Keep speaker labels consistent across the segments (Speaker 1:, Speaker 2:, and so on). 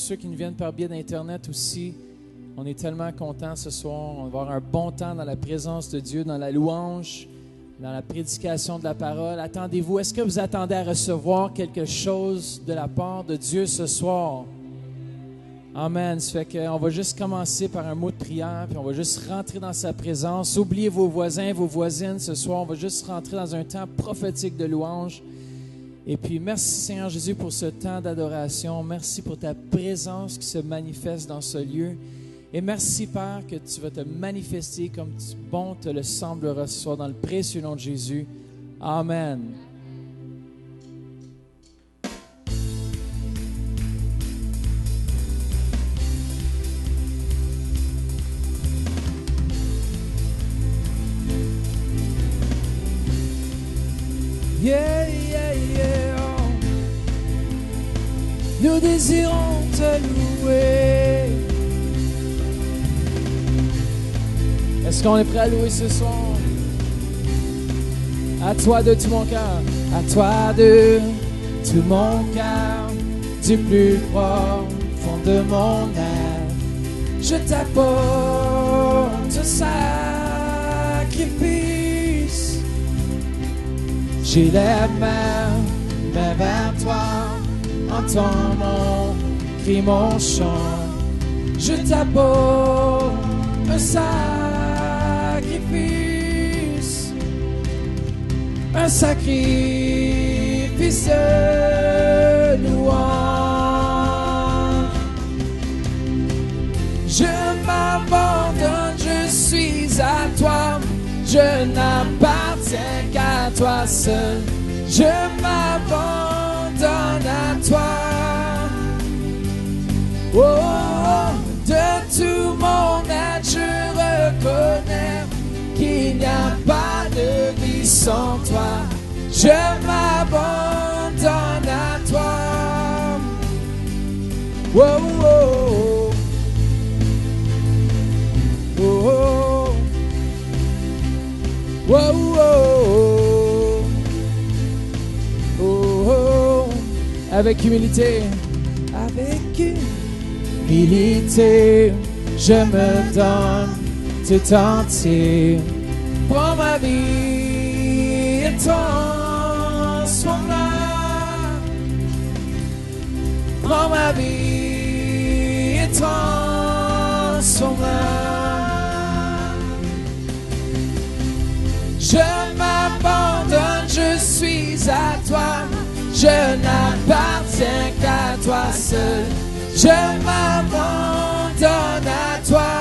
Speaker 1: ceux qui nous viennent par biais d'Internet aussi. On est tellement contents ce soir. On va avoir un bon temps dans la présence de Dieu, dans la louange, dans la prédication de la parole. Attendez-vous, est-ce que vous attendez à recevoir quelque chose de la part de Dieu ce soir? Amen. Ça fait qu'on va juste commencer par un mot de prière, puis on va juste rentrer dans sa présence. Oubliez vos voisins, vos voisines ce soir. On va juste rentrer dans un temps prophétique de louange. Et puis, merci Seigneur Jésus pour ce temps d'adoration. Merci pour ta présence qui se manifeste dans ce lieu. Et merci, Père, que tu vas te manifester comme bon te le semblera ce soir dans le précieux nom de Jésus. Amen. Yeah, yeah, yeah. Nous désirons te louer. Est-ce qu'on est prêt à louer ce soir? À toi de tout mon cœur, à toi de tout mon cœur, du plus profond de mon être, je t'apporte ce sacrifice. J'ai les mains vers toi, entends mon cri, mon chant, je t'apporte un sacrifice, un sacrifice de louange. Je m'abandonne, je suis à toi, je n'appartiens qu'à toi seul. Je m'abandonne à toi. Oh, de tout mon être, je reconnais qu'il n'y a pas de vie sans toi. Je m'abandonne à toi. Oh, oh, oh, oh, oh, oh, oh, oh, oh. Avec humilité, je me donne tout entier. Prends ma vie et transforme-la. Prends ma vie et transforme-la. Je m'abandonne, je suis à toi. Je n'appartiens qu'à toi seul. Je m'abandonne à toi.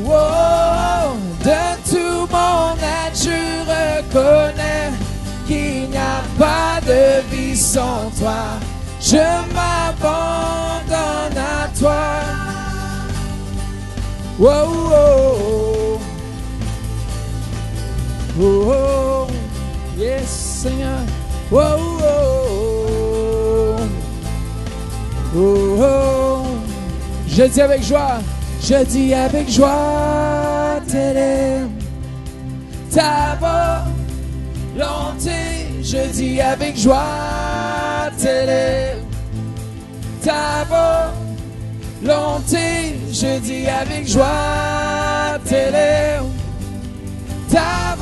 Speaker 1: Oh, de tout mon être, je reconnais qu'il n'y a pas de vie sans toi. Je m'abandonne à toi. Oh, oh, oh, oh, oh. Yes, Seigneur. Oh, oh, oh, oh, oh. Je dis avec joie. Je dis avec joie, t'élève ta volonté. Je dis avec joie, t'élève ta volonté. Je dis avec joie, t'élève ta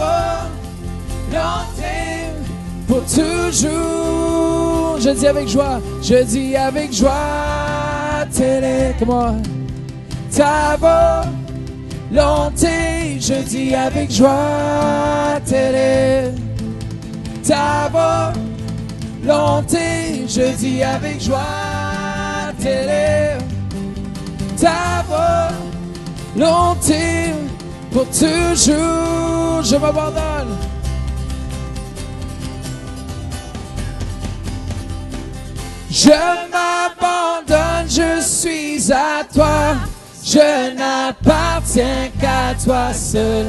Speaker 1: volonté pour toujours. Je dis avec joie, je dis avec joie, t'élève. Comment? Ta volonté, je dis avec joie, t'élève. Ta volonté, je dis avec joie, t'élève. Ta volonté, pour toujours, je m'abandonne. Je m'abandonne, je suis à toi. Je n'appartiens qu'à toi seul.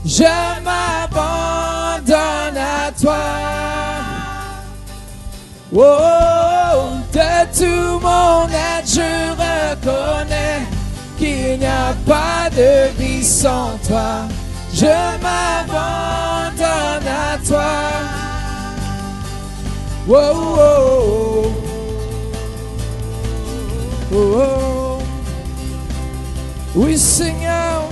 Speaker 1: Je m'abandonne à toi. Oh, de tout mon être, je reconnais qu'il n'y a pas de vie sans toi. Je m'abandonne à toi. Oh, oh, Oh, oh. Oui, Seigneur,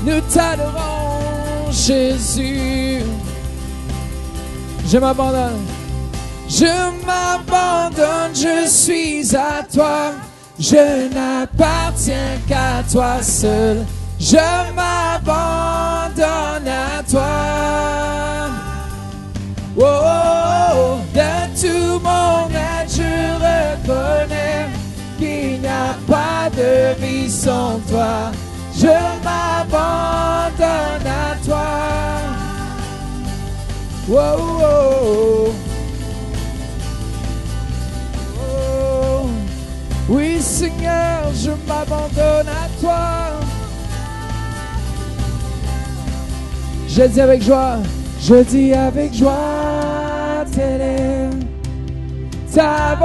Speaker 1: nous t'adorons, Jésus. Je m'abandonne, je suis à toi. Je n'appartiens qu'à toi seul. Je m'abandonne à toi. Oh, oh, oh, de tout mon être, je reconnais qu'il n'y a pas de vie sans toi. Je m'abandonne à toi. Oh, oh, oh. Oh. Oui, Seigneur, je m'abandonne à toi. Je dis avec joie, telle est ta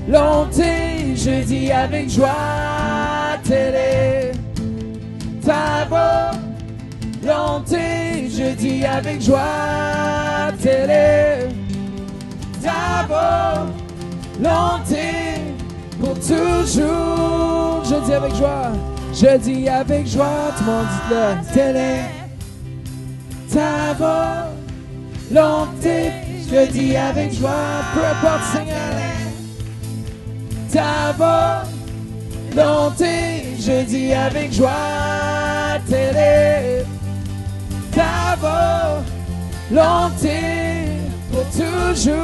Speaker 1: volonté. Je dis avec joie, telle est ta volonté. Je dis avec joie, telle est ta volonté pour toujours. Je dis avec joie, tout le monde dit-le, telle est ta volonté. Je dis avec joie, peu importe, Seigneur, ta volonté. Je dis avec joie, telle est ta volonté pour toujours.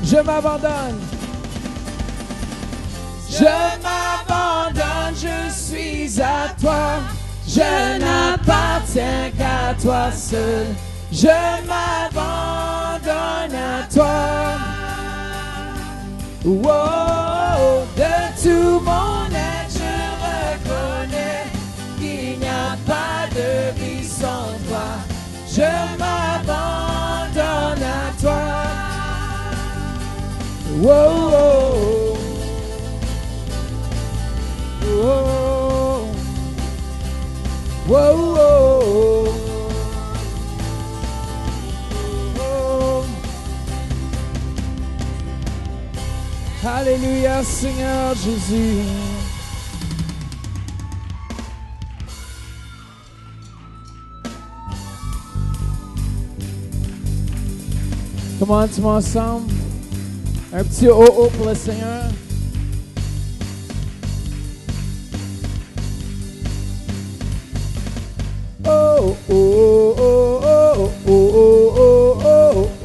Speaker 1: Je m'abandonne, je suis à toi. Je n'appartiens qu'à toi seul. Je m'abandonne à toi. Oh, oh, de tout mon être, je reconnais qu'il n'y a pas de vie sans toi. Je m'abandonne à toi. Oh, oh, oh, oh. Whoa, whoa, whoa. Alléluia, Seigneur Jésus. Comment tu m'ensemble? Un petit oh-oh pour le Seigneur. Oh, oh, oh, oh, oh, oh, oh, oh, oh.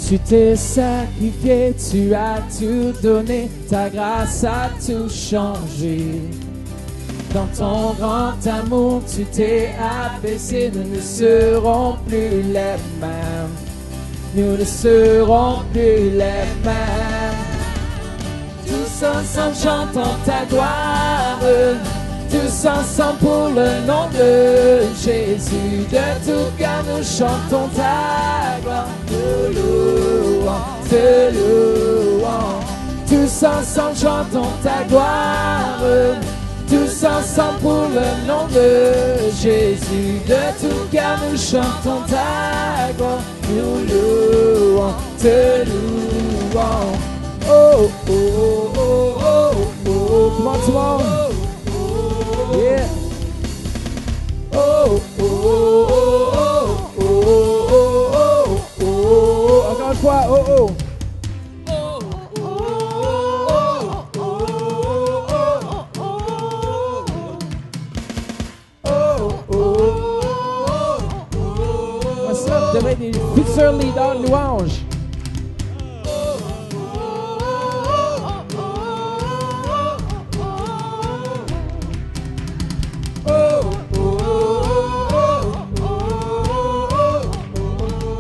Speaker 1: Tu t'es sacrifié, tu as tout donné, ta grâce a tout changé. Dans ton grand amour, tu t'es abaissé, nous ne serons plus les mêmes. Nous ne serons plus les mêmes. Tous ensemble chantons ta gloire. Tous ensemble pour le nom de Jésus. De tout cœur nous chantons ta gloire. Te louons, te louons. Tous ensemble chantons ta gloire. Tous ensemble pour le nom de Jésus. De tout cœur nous chantons ta gloire. Nous louons, te louons. Oh, oh, oh, oh, oh, oh. Come on, come on. Yeah. Oh, oh, oh, oh, oh, oh, oh, oh. Encore une fois, oh, oh. Vous devez être des futurs leaders de louange.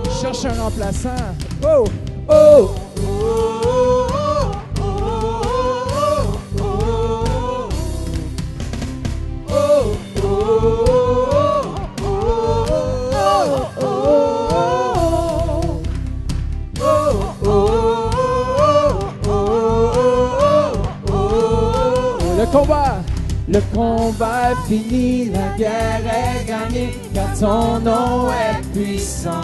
Speaker 1: Je cherche un remplaçant. Oh, oh. Le combat est fini, la guerre est gagnée, car ton nom est puissant.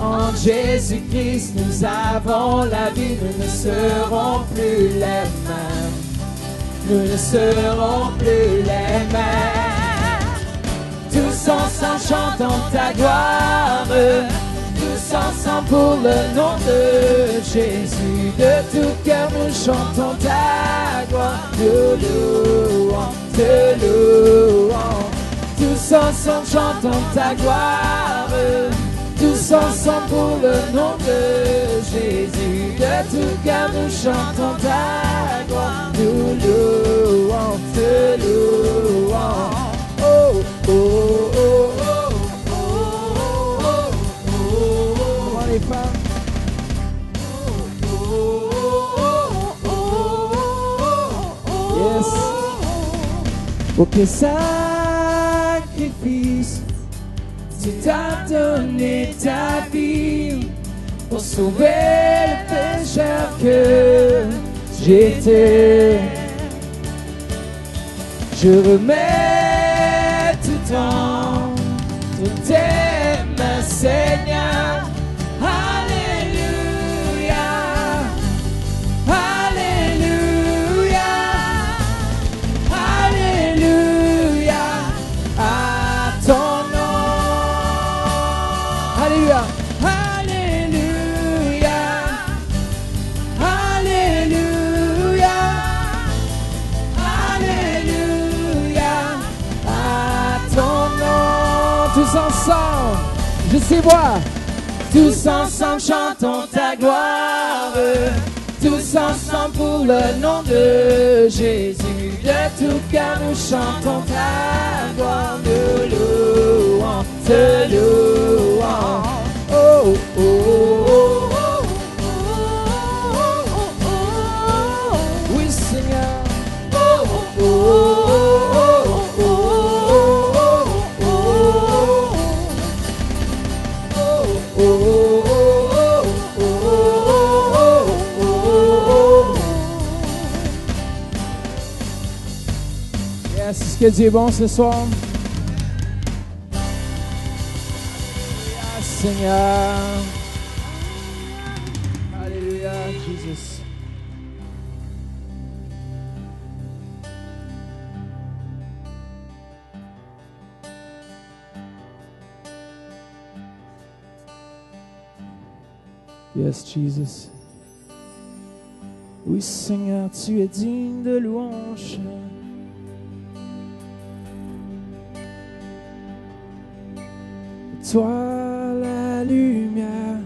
Speaker 1: En Jésus-Christ, nous avons la vie, nous ne serons plus les mêmes. Nous ne serons plus les mêmes. Tous ensemble chantons ta gloire, tous ensemble pour le nom de Jésus. De tout cœur nous chantons ta gloire, te louons, te louons. Tous ensemble chantons ta gloire, tous ensemble pour le nom de Jésus. De tout cœur nous chantons ta gloire, nous louons, te louons. Oh, oh, oh, oh, oh, oh, oh, oh. Comment les femmes? Yes. Aucun sacrifice, tu t'as donné ta vie pour sauver le pécheur que j'étais. Je remets tout entre tes mains, Seigneur. Alléluia, Alléluia, Alléluia à ton nom. Alléluia, Alléluia, Alléluia, Alléluia à ton nom. Tous ensemble, je sais voir. Tous ensemble chantons ta gloire, tous ensemble pour le nom de Jésus. De tout cœur nous chantons ta gloire, nous louons, te louons. Oh, oh, oh, oh, oh, oh, oh. Oui, Seigneur. Oh, oh, oh, oh, oh, oh, oh, oh. Oh, oh, oh, oh, oh, oh, oh. Yes, est-ce que Dieu est bon ce soir? Yes, Seigneur. Alléluia, Jesus. Yes, Jesus. Oui, Seigneur, tu es digne de louange. Toi, la lumière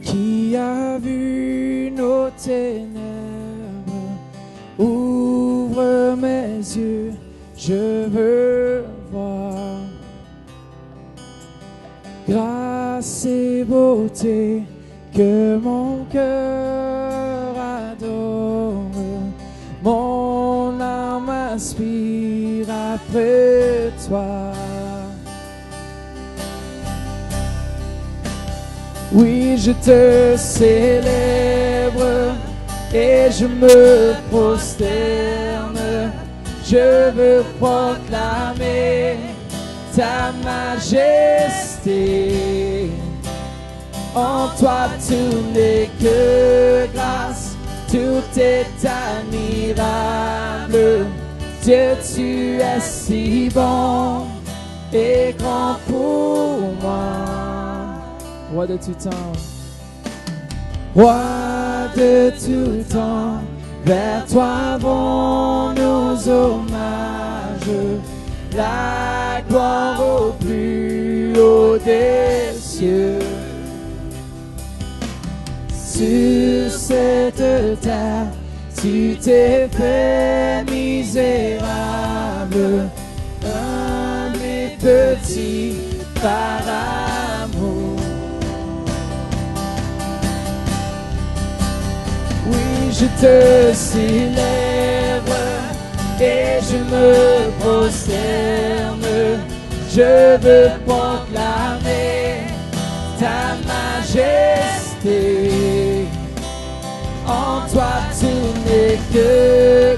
Speaker 1: qui a vu nos ténèbres, ouvre mes yeux, je veux voir. Grâce et beauté que mon cœur adore, mon âme aspire après toi. Oui, je te célèbre et je me prosterne. Je veux proclamer ta majesté. En toi tout n'est que grâce, tout est admirable. Dieu, tu es si bon et grand pour moi. Roi de tout temps, Roi de tout temps, vers toi vont nos hommages. La gloire au plus haut des cieux. Sur cette terre, tu t'es fait misérable, humble et petit par amour. Oui, je te célèbre et je me prosterne. Je veux proclamer ta majesté. En toi tout n'est que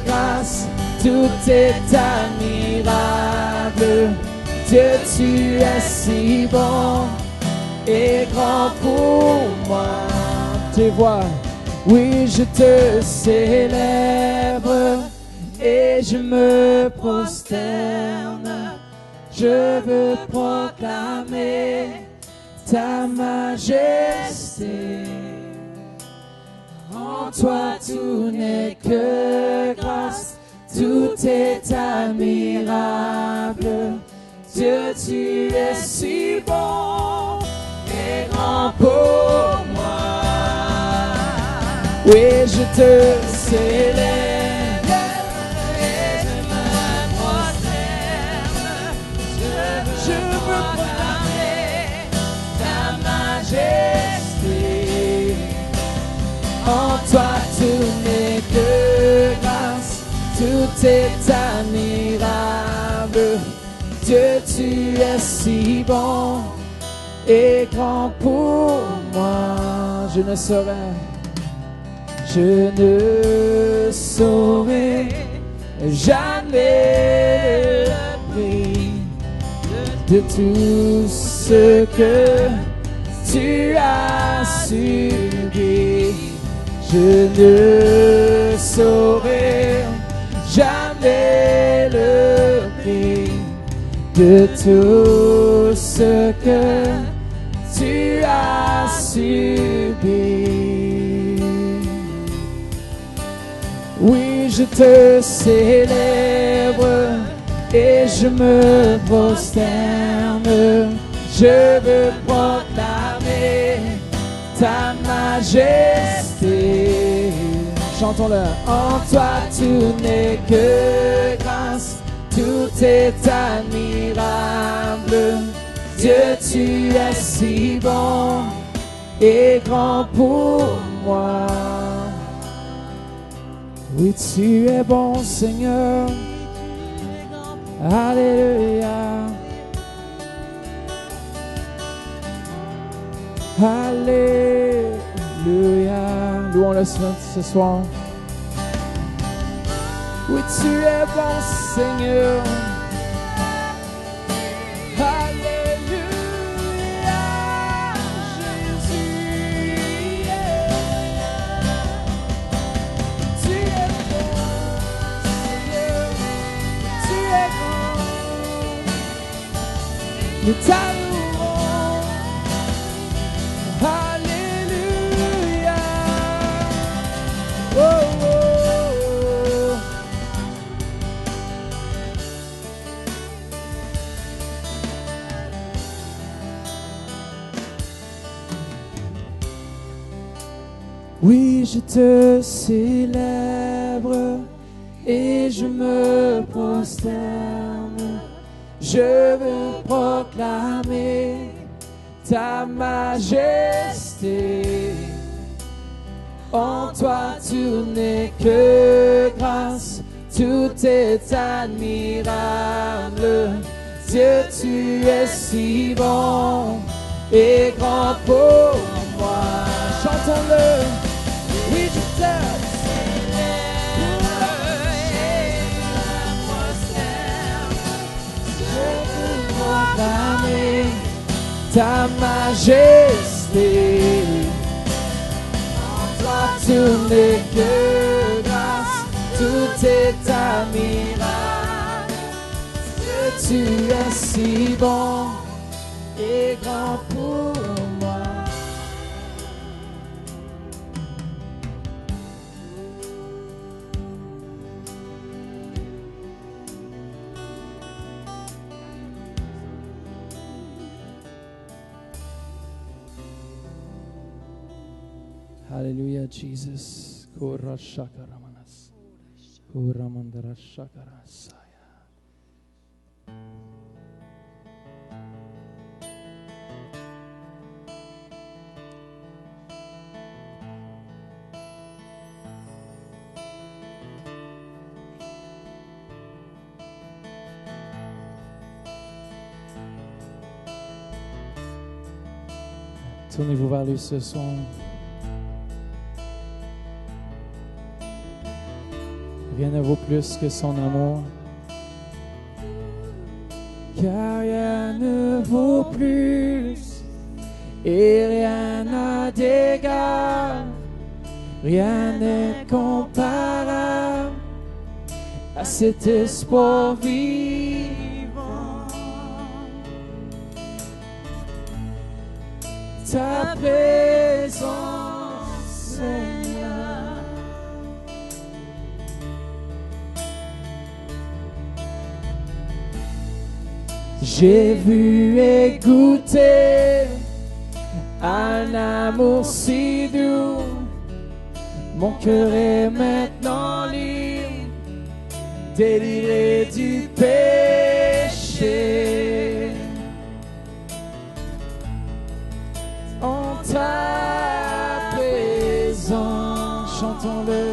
Speaker 1: grâce, tout tout est admirable. Dieu, tu es si bon et grand pour moi. Tes voix, oui, je te célèbre et je me prosterne. Je veux proclamer ta majesté. En toi tout n'est que grâce, tout est admirable. Dieu, tu es si bon et grand pour moi. Oui, je te célèbre et je me prosterne. Je veux proclamer ta majesté. En toi tout n'est que grâce, tout est admirable. Dieu, tu es si bon et grand pour moi. Je ne saurais jamais le prix de tout ce que tu as subi. Je ne saurais jamais le prix de tout ce que tu as subi. Oui, je te célèbre et je me prosterne. Je veux proclamer ta majesté. Chantons-le. En toi tout n'est que grâce, tout est admirable. Dieu, tu es si bon et grand pour moi. Oui, tu es bon, Seigneur. Alléluia. Alléluia. Louons-le ce soir. Oui, tu es bon, Seigneur. Alléluia, Jésus. Tu es bon, Seigneur. Tu es grand. Nous t'adorons. Alléluia. Oh, oh, oh. Oui, je te célèbre et je me prosterne. Je veux proclamer ta majesté. En toi tout n'est que grâce, tout est admirable. Dieu, tu es si bon et grand pour moi. Chantons-le. Oui, je te célèbre et je me prosterne. Je veux proclamer ta majesté. En toi tout n'est que grâce, tout est admirable. Dieu, tu es si bon et grand pour moi. Hallelujah, Jesus. Kurashakaramas. Kuramandarashakarasaya. Tournez-vous vers lui ce soir. Rien ne vaut plus que son amour. Car rien ne vaut plus et rien n'a d'égal. Rien n'est comparable à cet espoir vivant. Ta présence, Seigneur. J'ai vu et goûté un amour si doux. Mon cœur est maintenant libre, délivré du péché. En ta présence, chantons-le.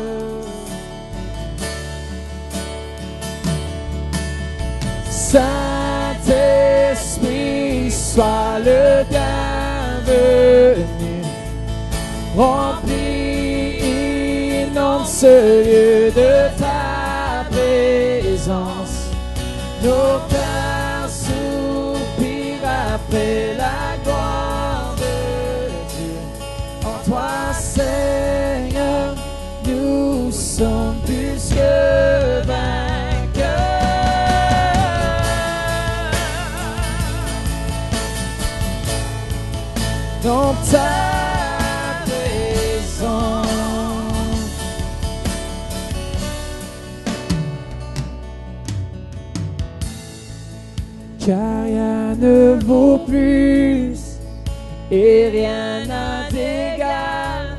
Speaker 1: Saint-Esprit, sois le bienvenu. Remplis, inonde ce lieu de ta présence. Nos cœurs soupirent après la gloire de Dieu. En toi, Seigneur, nous sommes plus que vainqueurs. Dans ta présence, car rien ne vaut plus et rien n'a d'égal,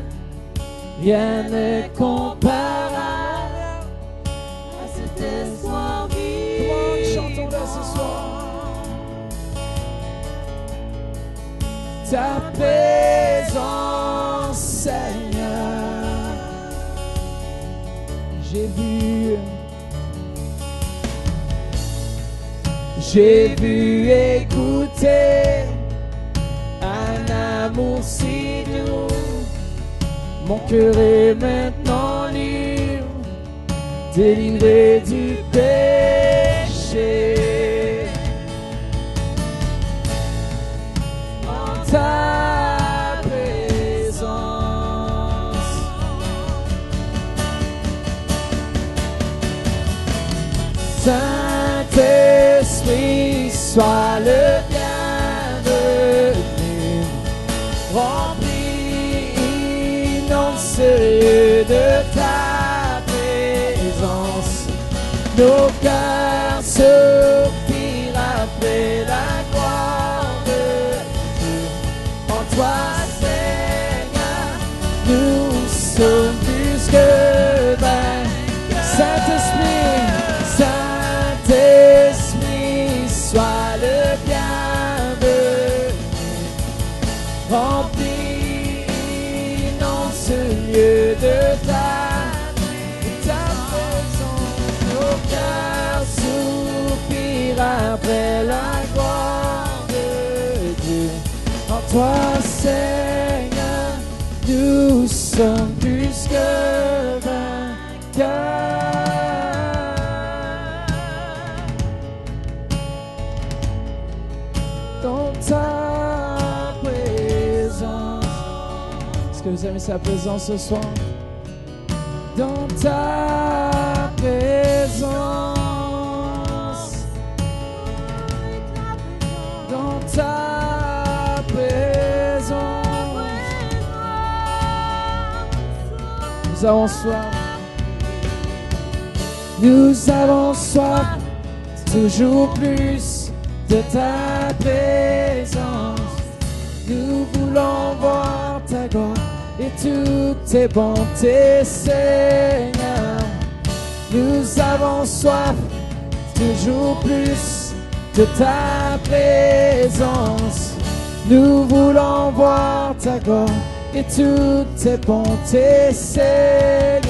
Speaker 1: rien n'est comparable à cet espoir vivant. Chantons-le ce soir. Ta présence, Seigneur. J'ai vu et goûté un amour si doux. Mon cœur est maintenant libre, délivré du péché. Ta présence, Saint-Esprit, sois le bienvenu. Remplis, inonde ce lieu de ta présence. Nos cœurs soupirent après la gloire de Dieu. En toi, Seigneur, nous sommes plus que vainqueurs. Saint-Esprit, Saint-Esprit, sois le bienvenu. Remplis, inonde ce lieu de ta présence. Nos cœurs soupirent après la gloire de Dieu. En toi, Seigneur, nous sommes plus que vainqueurs. Dans ta présence. Est-ce que vous aimez sa présence ce soir? Dans ta présence. Dans ta présence. Nous avons soif. Nous avons soif, toujours plus de ta présence. Nous voulons voir ta gloire et toutes tes bontés, Seigneur. Nous avons soif, toujours plus de ta présence. Nous voulons voir ta gloire et toutes tes bontés, Seigneur.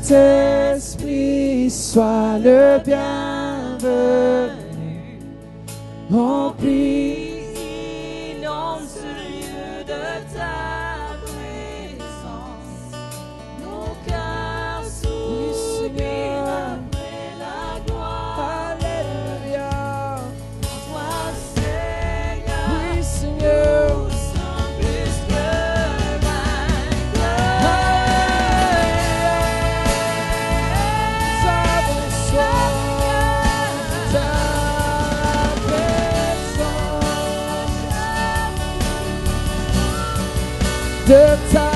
Speaker 1: Saint-Esprit, sois le bienvenu. Remplis, de ta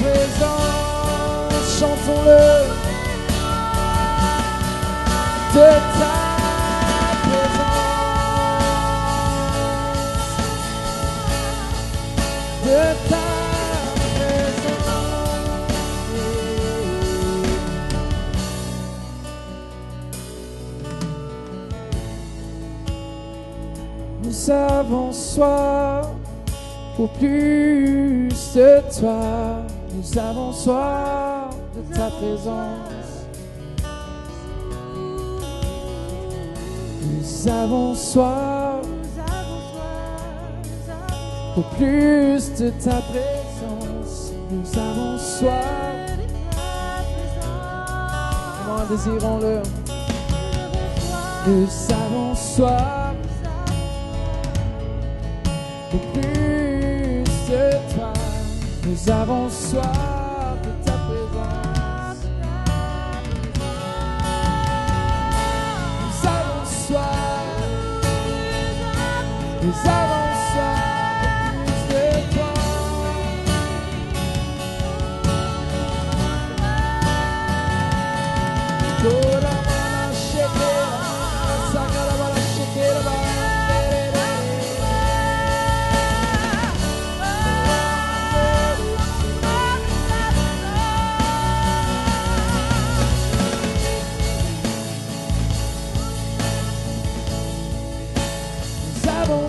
Speaker 1: présence, chantons-le, de ta présence, de ta présence. Nous avons soif pour plus de toi, nous avons soif de ta présence. Nous avons soif pour plus de ta présence. Nous avons soif. Comment désirons-le? Nous avons soif pour plus de toi. Nous avons soif de ta présence. Nous avons soif. Nous avons soif de plus de toi. Toda mala shekera, sakara mala shekera.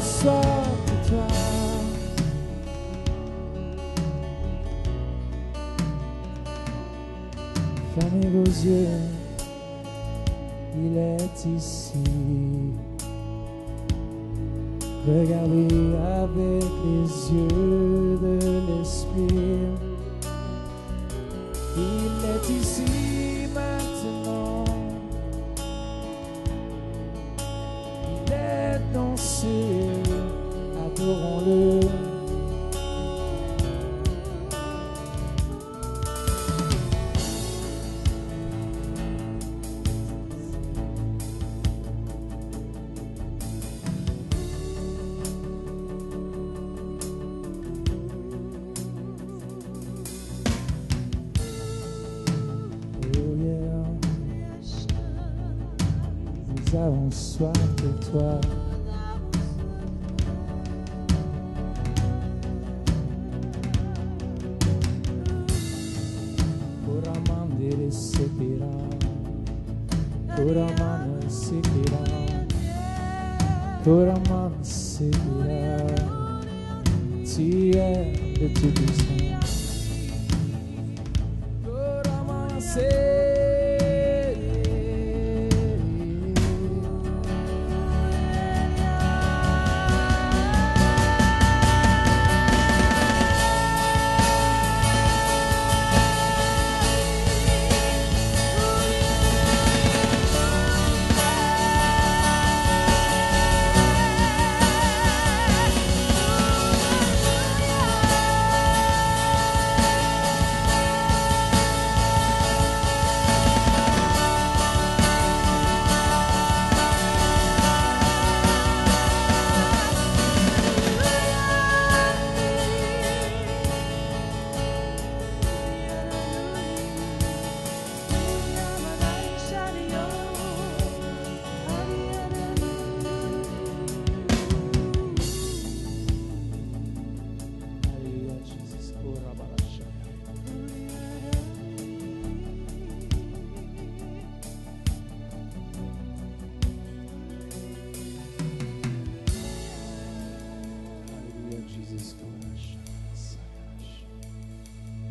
Speaker 1: Soif de toi. Fermez vos yeux, il est ici. Regardez avec les yeux de l'esprit. Il est ici maintenant. Il est dans ce lieu. Adorons-le. Oh yeah. Nous avons soif de toi. Toraman Sikira, Tia de Tubistan. Toraman Sikira.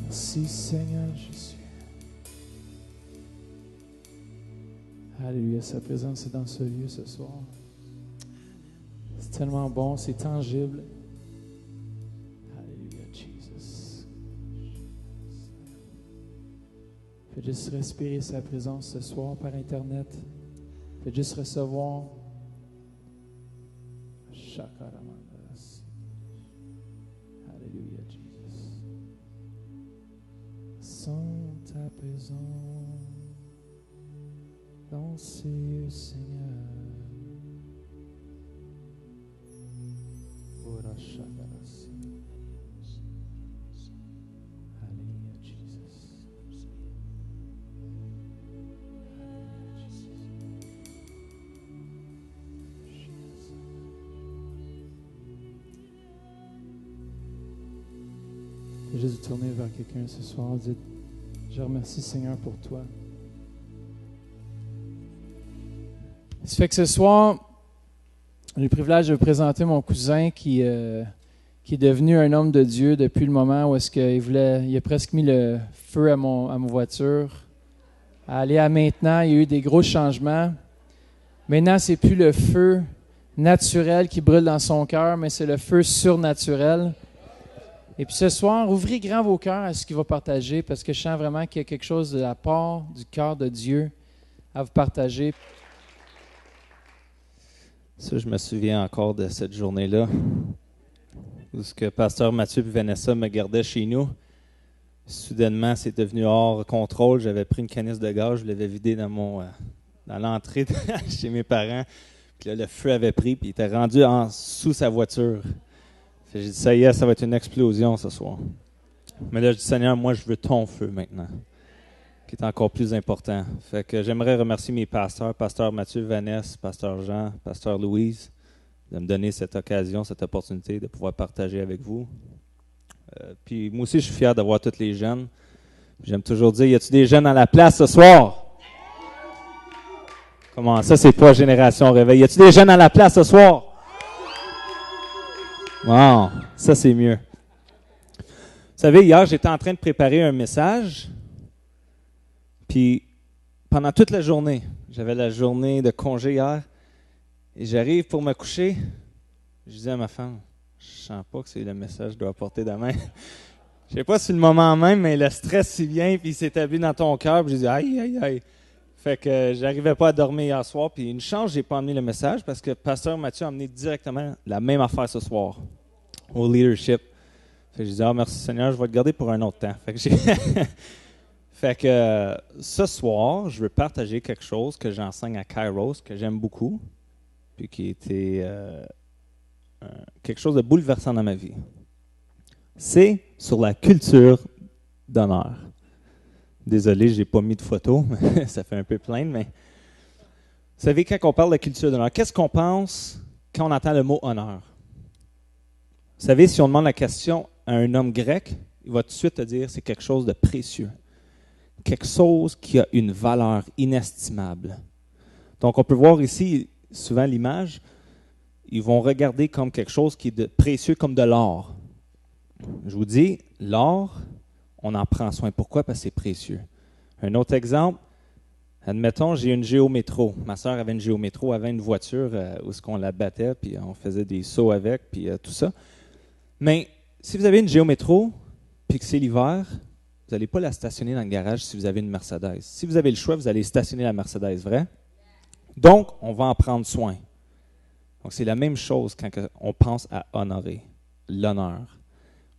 Speaker 1: Merci Seigneur Jésus. Alléluia, sa présence est dans ce lieu ce soir. C'est tellement bon, c'est tangible. Alléluia, Jesus. Faites juste respirer sa présence ce soir par Internet. Faites juste recevoir. Alléluia, Jesus. Sens ta présence dans ces lieux, Seigneur. Hallelujah, Jesus. Juste vous tourner vers quelqu'un ce soir, dites, je remercie Seigneur pour toi. Ça fait que ce soir, j'ai le privilège de vous présenter mon cousin qui est devenu un homme de Dieu depuis le moment où il a presque mis le feu à ma voiture. À aller à maintenant, il y a eu des gros changements. Maintenant, c'est plus le feu naturel qui brûle dans son cœur, mais c'est le feu surnaturel. Et puis ce soir, ouvrez grand vos cœurs à ce qu'il va partager, parce que je sens vraiment qu'il y a quelque chose de la part du cœur de Dieu à vous partager.
Speaker 2: Ça, je me souviens encore de cette journée-là, où ce que Pasteur Mathieu et Vanessa me gardaient chez nous. Soudainement, c'est devenu hors contrôle. J'avais pris une canisse de gaz, je l'avais vidée dans l'entrée chez mes parents. Puis là, le feu avait pris, puis il était rendu sous sa voiture. J'ai dit, ça y est, ça va être une explosion ce soir. Mais là, je dis, Seigneur, moi, je veux ton feu maintenant, qui est encore plus important. Fait que j'aimerais remercier mes pasteurs, Pasteur Mathieu, Vanessa, Pasteur Jean, Pasteur Louise, de me donner cette occasion, cette opportunité de pouvoir partager avec vous. Puis moi aussi, je suis fier d'avoir tous les jeunes. J'aime toujours dire, y a-t-il des jeunes à la place ce soir? Comment ça, c'est pas Génération Réveil. Y a-t-il des jeunes à la place ce soir? Wow, ça c'est mieux. Vous savez, hier, j'étais en train de préparer un message, puis pendant toute la journée, j'avais la journée de congé hier, et j'arrive pour me coucher, je dis à ma femme, je sens pas que c'est le message que je dois apporter demain. Je sais pas si le moment même, mais le stress il vient, puis il s'établit dans ton cœur, puis je dis aïe, aïe, aïe. Fait que j'arrivais pas à dormir hier soir, puis une chance, j'ai pas emmené le message parce que Pasteur Mathieu a emmené directement la même affaire ce soir au leadership. Fait que j'ai dit, merci Seigneur, je vais te garder pour un autre temps. Fait que ce soir, je veux partager quelque chose que j'enseigne à Kairos, que j'aime beaucoup, puis qui était quelque chose de bouleversant dans ma vie. C'est sur la culture d'honneur. Désolé, je n'ai pas mis de photo, ça fait un peu plain, mais vous savez, quand on parle de culture d'honneur, qu'est-ce qu'on pense quand on entend le mot honneur? Vous savez, si on demande la question à un homme grec, il va tout de suite te dire c'est quelque chose de précieux, quelque chose qui a une valeur inestimable. Donc, on peut voir ici souvent l'image, ils vont regarder comme quelque chose qui est de précieux, comme de l'or. Je vous dis, l'or, on en prend soin. Pourquoi? Parce que c'est précieux. Un autre exemple, admettons, j'ai une Géométro. Ma soeur avait une Géométro, avait une voiture où est-ce qu'on la battait, puis on faisait des sauts avec, puis tout ça. Mais si vous avez une Géométro, puis que c'est l'hiver, vous n'allez pas la stationner dans le garage si vous avez une Mercedes. Si vous avez le choix, vous allez stationner la Mercedes, vrai? Donc, on va en prendre soin. Donc, c'est la même chose quand on pense à honorer, l'honneur.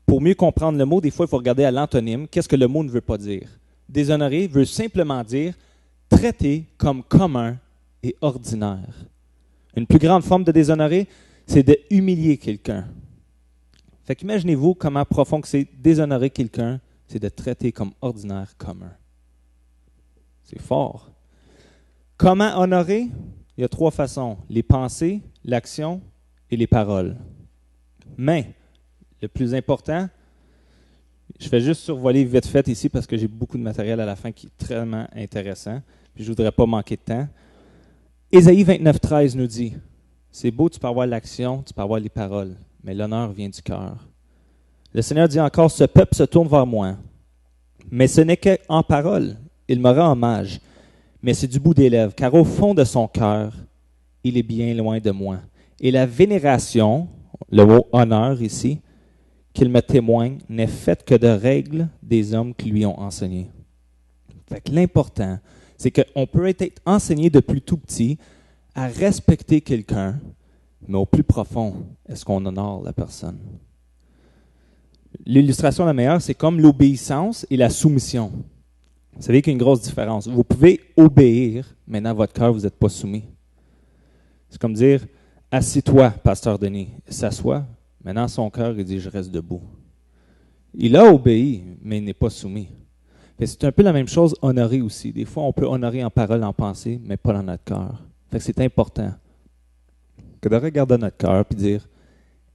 Speaker 2: Pour mieux comprendre le mot, des fois, il faut regarder à l'antonyme. Qu'est-ce que le mot ne veut pas dire? Déshonorer veut simplement dire traiter comme commun et ordinaire. Une plus grande forme de déshonorer, c'est de humilier quelqu'un. Fait qu'imaginez-vous comment profond que c'est déshonorer quelqu'un, c'est de traiter comme ordinaire, commun. C'est fort. Comment honorer? Il y a 3 façons. Les pensées, l'action et les paroles. Mais, le plus important, je fais juste survoler vite fait ici parce que j'ai beaucoup de matériel à la fin qui est vraiment intéressant. Puis je ne voudrais pas manquer de temps. Ésaïe 29:13 nous dit, c'est beau, tu peux avoir l'action, tu peux avoir les paroles, mais l'honneur vient du cœur. Le Seigneur dit encore, ce peuple se tourne vers moi, mais ce n'est qu'en parole, il me rend hommage, mais c'est du bout des lèvres, car au fond de son cœur, il est bien loin de moi. Et la vénération, le mot honneur ici, qu'il me témoigne, n'est faite que de règles des hommes qui lui ont enseigné. Fait que l'important, c'est qu'on peut être enseigné depuis tout petit à respecter quelqu'un, mais au plus profond, est-ce qu'on honore la personne? L'illustration la meilleure, c'est comme l'obéissance et la soumission. Vous savez qu'il y a une grosse différence. Vous pouvez obéir, mais dans votre cœur, vous n'êtes pas soumis. C'est comme dire, assis-toi, pasteur Denis. Il s'assoit, Mais dans son cœur, il dit, je reste debout. Il a obéi, mais il n'est pas soumis. Fait que c'est un peu la même chose, honorer aussi. Des fois, on peut honorer en parole, en pensée, mais pas dans notre cœur. Fait que c'est important que de regarder notre cœur et dire,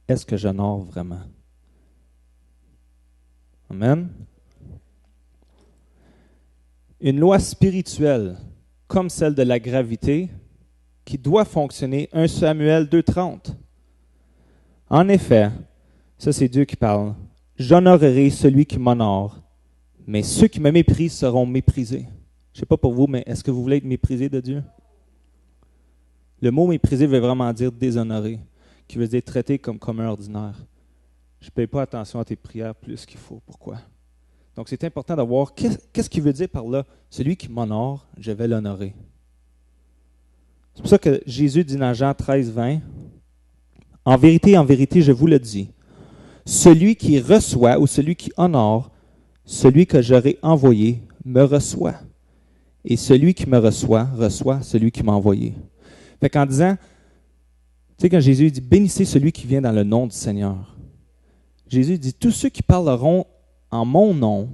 Speaker 2: est-ce que j'honore vraiment? Amen. Une loi spirituelle, comme celle de la gravité, qui doit fonctionner, 1 Samuel 2,30. En effet, ça c'est Dieu qui parle, j'honorerai celui qui m'honore, mais ceux qui me méprisent seront méprisés. Je ne sais pas pour vous, mais est-ce que vous voulez être méprisé de Dieu? Le mot méprisé veut vraiment dire déshonoré, qui veut dire traité comme un ordinaire. Je ne paye pas attention à tes prières plus qu'il faut. Pourquoi? Donc c'est important de voir qu'est-ce qu'il veut dire par là. Celui qui m'honore, je vais l'honorer. C'est pour ça que Jésus dit dans Jean 13, 20, « En vérité, je vous le dis, celui qui reçoit ou celui qui honore, celui que j'aurai envoyé, me reçoit. Et celui qui me reçoit, reçoit celui qui m'a envoyé. » Fait qu'en disant, tu sais, quand Jésus dit « Bénissez celui qui vient dans le nom du Seigneur », Jésus dit « Tous ceux qui parleront en mon nom,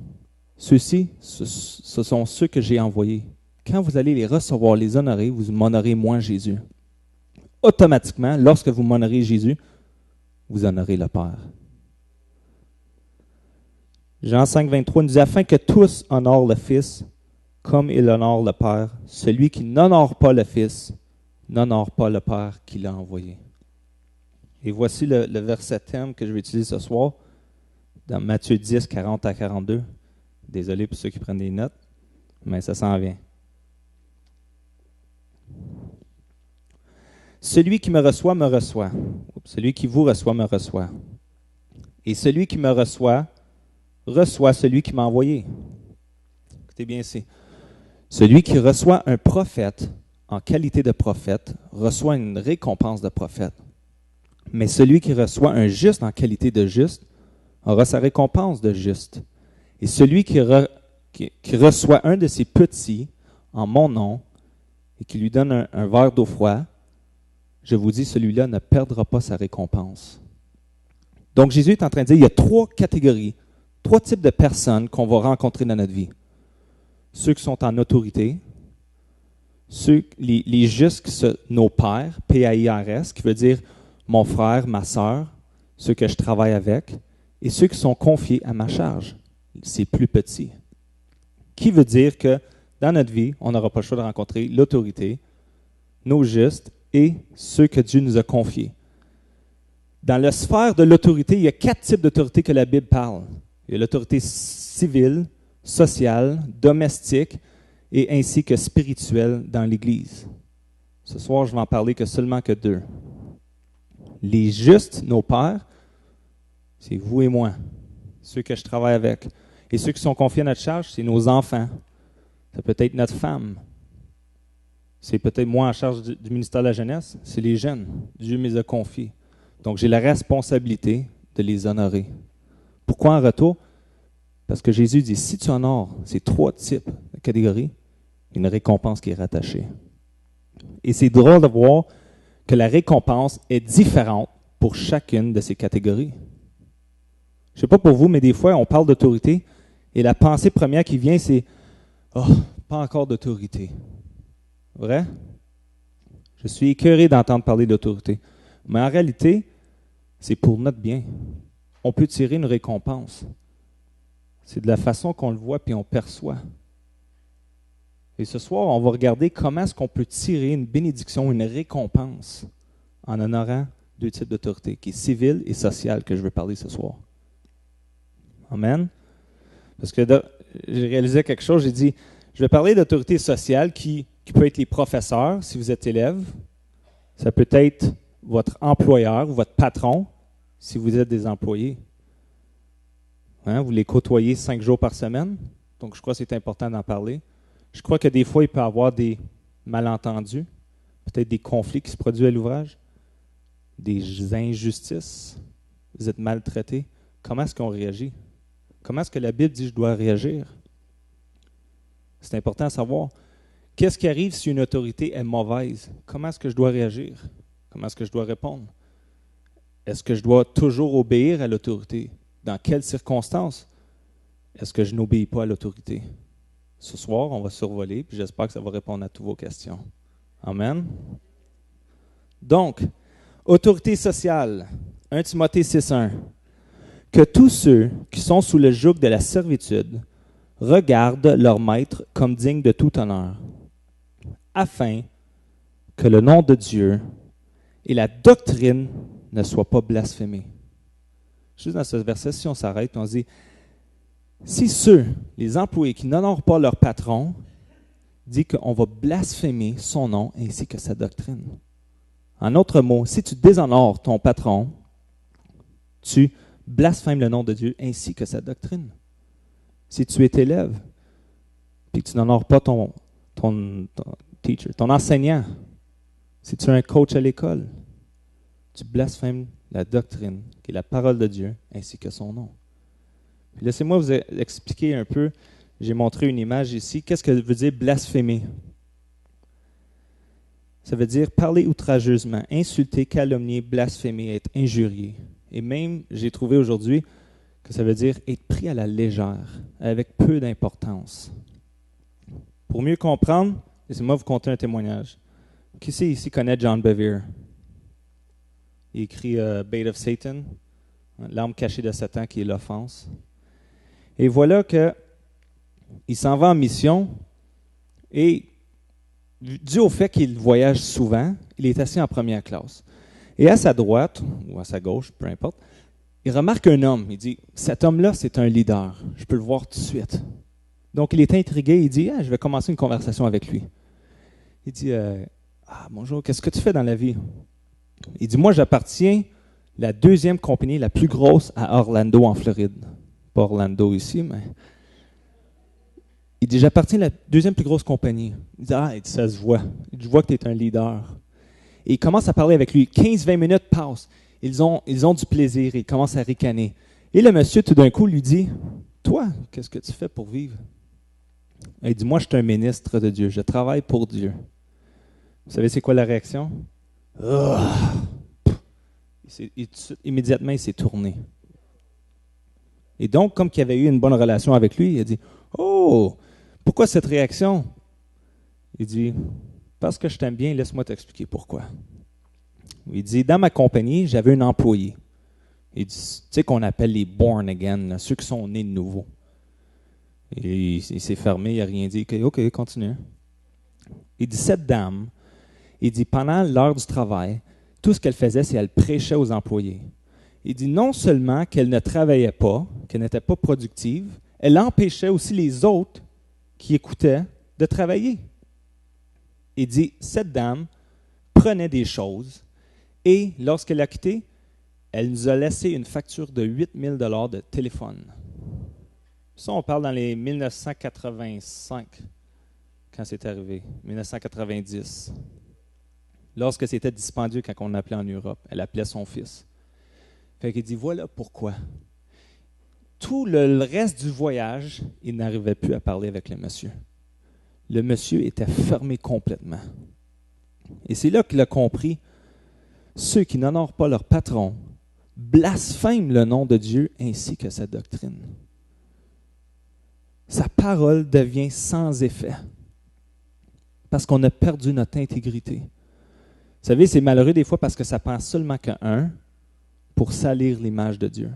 Speaker 2: ceux-ci, ce sont ceux que j'ai envoyés. » Quand vous allez les recevoir, les honorer, vous m'honorez moi, Jésus. Automatiquement, lorsque vous m'honorez Jésus, vous honorez le Père. Jean 5, 23 nous dit « Afin que tous honorent le Fils, comme il honore le Père, celui qui n'honore pas le Fils, n'honore pas le Père qui l'a envoyé. » Et voici le verset thème que je vais utiliser ce soir, dans Matthieu 10, 40 à 42. Désolé pour ceux qui prennent des notes, mais ça s'en vient. Celui qui me reçoit, me reçoit. Celui qui vous reçoit, me reçoit. Et celui qui me reçoit, reçoit celui qui m'a envoyé. Écoutez bien ici. Celui qui reçoit un prophète en qualité de prophète reçoit une récompense de prophète. Mais celui qui reçoit un juste en qualité de juste aura sa récompense de juste. Et celui qui reçoit un de ces petits en mon nom et qui lui donne un verre d'eau froide, je vous dis, celui-là ne perdra pas sa récompense. Donc Jésus est en train de dire, il y a 3 catégories, 3 types de personnes qu'on va rencontrer dans notre vie. Ceux qui sont en autorité, les justes qui sont nos pères, P-A-I-R-S, qui veut dire mon frère, ma sœur, ceux que je travaille avec, et ceux qui sont confiés à ma charge, c'est plus petit. Qui veut dire que dans notre vie, on n'aura pas le choix de rencontrer l'autorité, nos justes et ceux que Dieu nous a confiés. Dans la sphère de l'autorité, il y a 4 types d'autorité que la Bible parle. Il y a l'autorité civile, sociale, domestique et ainsi que spirituelle dans l'Église. Ce soir, je vais en parler seulement que 2. Les justes, nos pères, c'est vous et moi, ceux que je travaille avec. Et ceux qui sont confiés à notre charge, c'est nos enfants. Ça peut être notre femme. C'est peut-être moi en charge du ministère de la jeunesse. C'est les jeunes. Dieu me les a confiés. Donc, j'ai la responsabilité de les honorer. Pourquoi en retour? Parce que Jésus dit, si tu honores ces 3 types de catégories, il y a une récompense qui est rattachée. Et c'est drôle de voir que la récompense est différente pour chacune de ces catégories. Je ne sais pas pour vous, mais des fois, on parle d'autorité et la pensée première qui vient, c'est « Oh, pas encore d'autorité. » Vrai? Je suis écœuré d'entendre parler d'autorité. Mais en réalité, c'est pour notre bien. On peut tirer une récompense. C'est de la façon qu'on le voit puis on perçoit. Et ce soir, on va regarder comment est-ce qu'on peut tirer une bénédiction, une récompense en honorant 2 types d'autorité, qui est civile et sociale, que je veux parler ce soir. Amen. Parce que j'ai réalisé quelque chose, j'ai dit, je vais parler d'autorité sociale qui peut être les professeurs, si vous êtes élève. Ça peut être votre employeur ou votre patron, si vous êtes des employés. Hein, vous les côtoyez 5 jours par semaine, donc je crois que c'est important d'en parler. Je crois que des fois, il peut y avoir des malentendus, peut-être des conflits qui se produisent à l'ouvrage, des injustices. Vous êtes maltraités. Comment est-ce qu'on réagit? Comment est-ce que la Bible dit que je dois réagir? C'est important à savoir. Qu'est-ce qui arrive si une autorité est mauvaise? Comment est-ce que je dois réagir? Comment est-ce que je dois répondre? est-ce que je dois toujours obéir à l'autorité? Dans quelles circonstances est-ce que je n'obéis pas à l'autorité? Ce soir, on va survoler, puis j'espère que ça va répondre à toutes vos questions. Amen. Donc, autorité sociale, 1 Timothée 6,1. Que tous ceux qui sont sous le joug de la servitude regardent leur maître comme digne de tout honneur, afin que le nom de Dieu et la doctrine ne soient pas blasphémés. Juste dans ce verset, si on s'arrête et on se dit, si ceux, les employés qui n'honorent pas leur patron, dit qu'on va blasphémer son nom ainsi que sa doctrine. En d'autres mots, si tu déshonores ton patron, tu blasphèmes le nom de Dieu ainsi que sa doctrine. Si tu es élève, puis que tu n'honores pas ton teacher, ton enseignant, si tu es un coach à l'école, tu blasphèmes la doctrine, qui est la parole de Dieu, ainsi que son nom. Puis laissez-moi vous expliquer un peu. J'ai montré une image ici. Qu'est-ce que veut dire blasphémer? Ça veut dire parler outrageusement, insulter, calomnier, blasphémer, être injurié. Et même, j'ai trouvé aujourd'hui que ça veut dire être pris à la légère, avec peu d'importance. Pour mieux comprendre, laissez-moi vous conter un témoignage. Qui c'est ici connaît John Bevere? Il écrit Bait of Satan, l'arme cachée de Satan qui est l'offense. Et voilà que il s'en va en mission et dû au fait qu'il voyage souvent, il est assis en première classe. Et à sa droite, ou à sa gauche, peu importe, il remarque un homme. Il dit, cet homme-là, c'est un leader. Je peux le voir tout de suite. Donc, il est intrigué. Il dit, je vais commencer une conversation avec lui. Il dit, bonjour, qu'est-ce que tu fais dans la vie? Il dit, moi, j'appartiens à la 2e compagnie la plus grosse à Orlando, en Floride. Pas Orlando ici, mais... Il dit, j'appartiens à la 2e plus grosse compagnie. Il dit, il dit, ça se voit. Il dit, je vois que tu es un leader. Et il commence à parler avec lui. 15-20 minutes passent. Ils ont du plaisir. Ils commencent à ricaner. Et le monsieur, tout d'un coup, lui dit, toi, qu'est-ce que tu fais pour vivre? Il dit, moi, je suis un ministre de Dieu. Je travaille pour Dieu. Vous savez, c'est quoi la réaction? Immédiatement, il s'est tourné. Et donc, comme il avait eu une bonne relation avec lui, il a dit, pourquoi cette réaction? Il dit, parce que je t'aime bien, laisse-moi t'expliquer pourquoi. Il dit, dans ma compagnie, j'avais un employé. Il dit, tu sais qu'on appelle les born again, là, ceux qui sont nés de nouveau. Et il s'est fermé, il n'a rien dit. OK, continue. Il dit, cette dame, il dit, pendant l'heure du travail, tout ce qu'elle faisait, c'est qu'elle prêchait aux employés. Il dit, non seulement qu'elle ne travaillait pas, qu'elle n'était pas productive, elle empêchait aussi les autres qui écoutaient de travailler. Il dit, cette dame prenait des choses et lorsqu'elle a quitté, elle nous a laissé une facture de 8 000 $ de téléphone. Ça, on parle dans les 1985, quand c'est arrivé, 1990. Lorsque c'était dispendieux quand on appelait en Europe, elle appelait son fils. Fait qu'il dit, voilà pourquoi. Tout le reste du voyage, il n'arrivait plus à parler avec le monsieur. Le monsieur était fermé complètement. Et c'est là qu'il a compris, ceux qui n'honorent pas leur patron blasphèment le nom de Dieu ainsi que sa doctrine. Sa parole devient sans effet parce qu'on a perdu notre intégrité. Vous savez, c'est malheureux des fois parce que ça pense seulement qu'à un pour salir l'image de Dieu.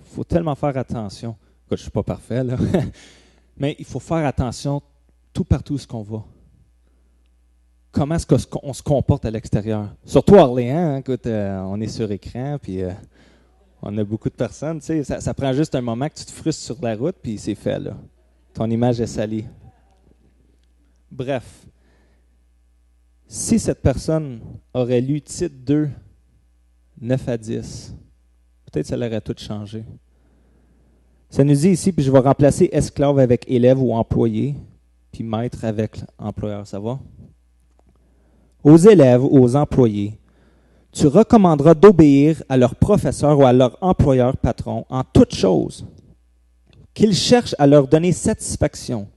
Speaker 2: Il faut tellement faire attention. Je ne suis pas parfait, là. Mais il faut faire attention tout partout où on va. Comment est-ce qu'on se comporte à l'extérieur? Surtout à Orléans, hein, écoute, on est sur écran, puis on a beaucoup de personnes. Tu sais, ça prend juste un moment que tu te frustres sur la route, puis c'est fait, là. Ton image est salie. Bref, si cette personne aurait lu Tite 2, 9 à 10, peut-être ça l'aurait tout changé. Ça nous dit ici, puis je vais remplacer esclave avec élève ou employé, puis maître avec employeur, ça va? Aux élèves ou aux employés, tu recommanderas d'obéir à leur professeur ou à leur employeur patron en toutes choses, qu'ils cherchent à leur donner satisfaction,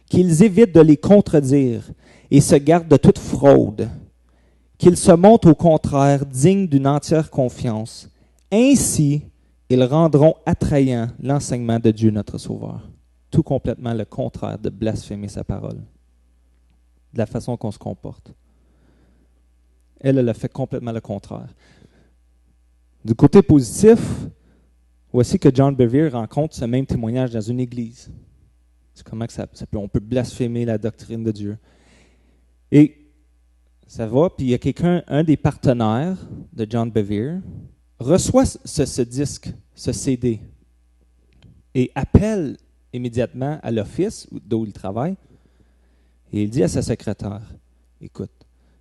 Speaker 2: qu'ils évitent de les contredire et se gardent de toute fraude, qu'ils se montrent au contraire dignes d'une entière confiance. Ainsi, ils rendront attrayant l'enseignement de Dieu notre Sauveur. Tout complètement le contraire de blasphémer sa parole, de la façon qu'on se comporte. Elle a fait complètement le contraire. Du côté positif, voici que John Bevere rencontre ce même témoignage dans une église. C'est comment que on peut blasphémer la doctrine de Dieu. Et ça va, puis il y a quelqu'un, un des partenaires de John Bevere, reçoit ce disque, ce CD, et appelle immédiatement à l'office d'où il travaille, et il dit à sa secrétaire, écoute,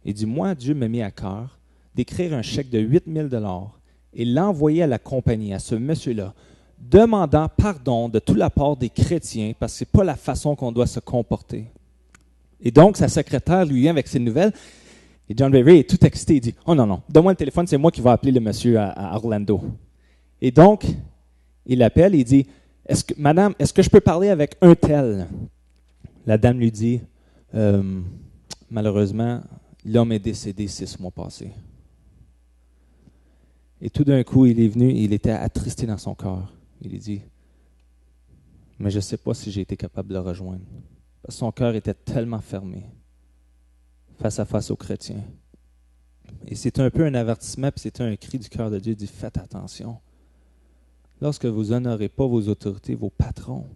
Speaker 2: il dit, moi, Dieu m'a mis à cœur d'écrire un chèque de 8 000 $ et l'envoyer à la compagnie, à ce monsieur-là, demandant pardon de tout la part des chrétiens, parce que ce n'est pas la façon qu'on doit se comporter. Et donc, sa secrétaire lui vient avec ces nouvelles, et John Bevere est tout excité, il dit, oh non, donne-moi le téléphone, c'est moi qui vais appeler le monsieur à Orlando. Et donc, il appelle, il dit, Madame, est-ce que je peux parler avec un tel? La dame lui dit, malheureusement, l'homme est décédé 6 mois passés. Et tout d'un coup, il est venu, il était attristé dans son cœur. Il dit, mais je ne sais pas si j'ai été capable de le rejoindre. Parce que son cœur était tellement fermé face à face aux chrétiens. Et c'est un peu un avertissement, puis c'est un cri du cœur de Dieu, il dit, faites attention. Lorsque vous honorez pas vos autorités, vos patrons,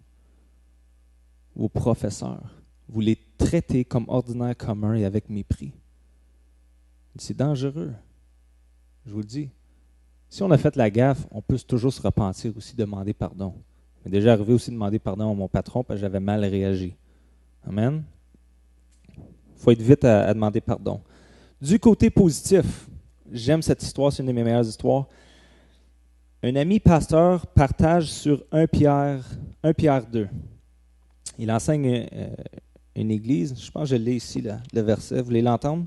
Speaker 2: vos professeurs, vous les traitez comme ordinaires communs et avec mépris. C'est dangereux. Je vous le dis. Si on a fait la gaffe, on peut toujours se repentir aussi, demander pardon. Il m'est déjà arrivé aussi de demander pardon à mon patron parce que j'avais mal réagi. Amen. Il faut être vite à demander pardon. Du côté positif, j'aime cette histoire, c'est une de mes meilleures histoires. Un ami pasteur partage sur 1 Pierre 2. Il enseigne une église, je pense que je l'ai ici, là, le verset, vous voulez l'entendre?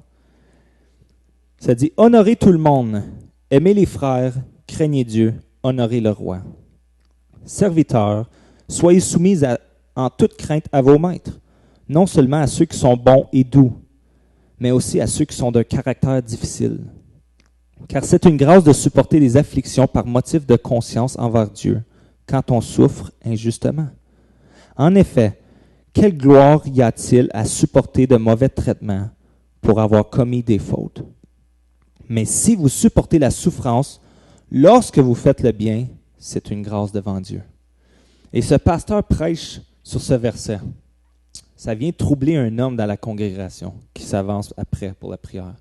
Speaker 2: Ça dit « Honorez tout le monde, aimez les frères, craignez Dieu, honorez le roi. Serviteurs, soyez soumis en toute crainte à vos maîtres, non seulement à ceux qui sont bons et doux, mais aussi à ceux qui sont d'un caractère difficile. Car c'est une grâce de supporter les afflictions par motif de conscience envers Dieu, quand on souffre injustement. En effet, quelle gloire y a-t-il à supporter de mauvais traitements pour avoir commis des fautes? Mais si vous supportez la souffrance, lorsque vous faites le bien, c'est une grâce devant Dieu. » Et ce pasteur prêche sur ce verset. Ça vient troubler un homme dans la congrégation qui s'avance après pour la prière.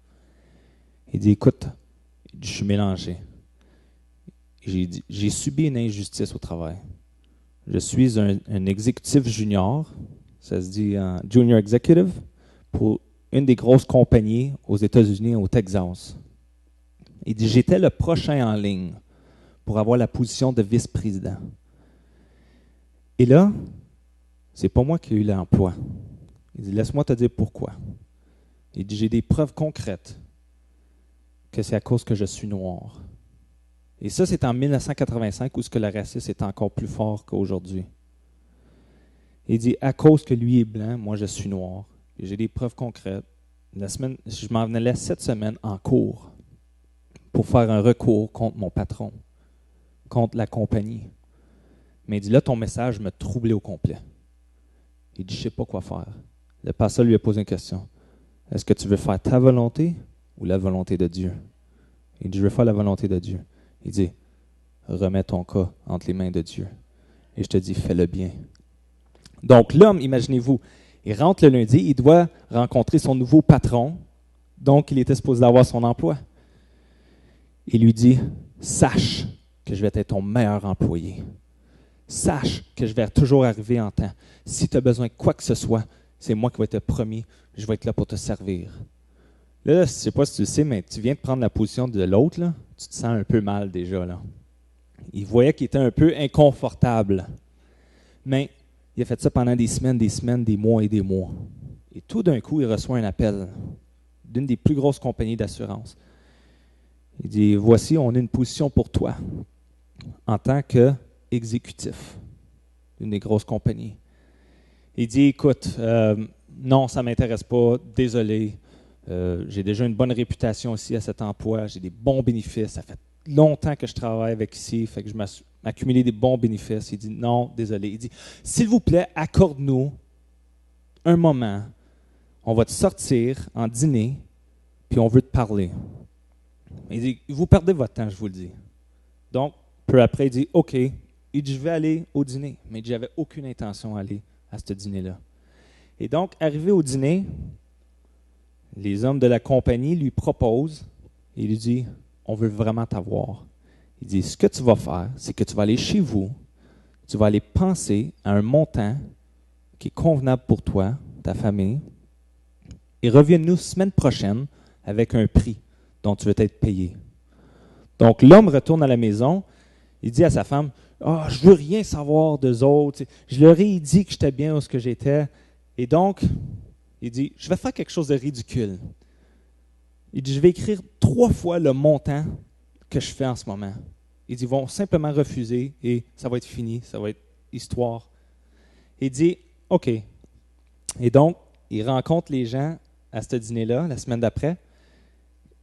Speaker 2: Il dit, écoute, je suis mélangé. J'ai subi une injustice au travail. Je suis un exécutif junior, ça se dit junior executive, pour une des grosses compagnies aux États-Unis, au Texas. Il dit, j'étais le prochain en ligne pour avoir la position de vice-président. Et là, c'est pas moi qui ai eu l'emploi. Il dit, laisse-moi te dire pourquoi. Il dit, j'ai des preuves concrètes que c'est à cause que je suis noir. Et ça, c'est en 1985 où ce que le racisme est encore plus fort qu'aujourd'hui. Il dit, à cause que lui est blanc, moi je suis noir. Et j'ai des preuves concrètes. Je m'en venais là cette semaine en cours pour faire un recours contre mon patron, contre la compagnie. Mais il dit, là, ton message me troublait au complet. Il dit, je ne sais pas quoi faire. Le pasteur lui a posé une question. Est-ce que tu veux faire ta volonté ou la volonté de Dieu? Il dit, je veux faire la volonté de Dieu. Il dit, remets ton cas entre les mains de Dieu. Et je te dis, fais le bien. Donc l'homme, imaginez-vous, il rentre le lundi, il doit rencontrer son nouveau patron, donc il était supposé avoir son emploi. Il lui dit, sache que je vais être ton meilleur employé. Sache que je vais toujours arriver en temps. Si tu as besoin de quoi que ce soit, c'est moi qui vais être le premier, je vais être là pour te servir. Là, je ne sais pas si tu le sais, mais tu viens de prendre la position de l'autre, là, tu te sens un peu mal déjà. Là. Il voyait qu'il était un peu inconfortable. Mais il a fait ça pendant des semaines, des mois et des mois. Et tout d'un coup, il reçoit un appel d'une des plus grosses compagnies d'assurance. Il dit, voici, on a une position pour toi en tant qu'exécutif d'une des grosses compagnies. Il dit, écoute, non, ça ne m'intéresse pas, désolé, J'ai déjà une bonne réputation aussi à cet emploi. J'ai des bons bénéfices. Ça fait longtemps que je travaille avec ici, fait que je m'ai accumulé des bons bénéfices. Il dit, non, désolé. Il dit, s'il vous plaît, accorde-nous un moment. On va te sortir en dîner, puis on veut te parler. Il dit, vous perdez votre temps, je vous le dis. Donc, peu après, il dit, OK. Il dit, je vais aller au dîner. Mais je n'avais aucune intention d'aller à ce dîner-là. Et donc, arrivé au dîner, les hommes de la compagnie lui proposent, et il lui dit, on veut vraiment t'avoir. Il dit, ce que tu vas faire, c'est que tu vas aller chez vous, tu vas aller penser à un montant qui est convenable pour toi, ta famille, et reviens-nous semaine prochaine avec un prix dont tu veux être payé. Donc, l'homme retourne à la maison, il dit à sa femme, « Ah, je veux rien savoir d'eux autres. Je leur ai dit que j'étais bien où ce que j'étais. » Et donc, il dit, « Je vais faire quelque chose de ridicule. » Il dit, « Je vais écrire 3 fois le montant que je fais en ce moment. » Il dit, « Ils vont simplement refuser et ça va être fini, ça va être histoire. » Il dit, « OK. » Et donc, il rencontre les gens à ce dîner-là, la semaine d'après,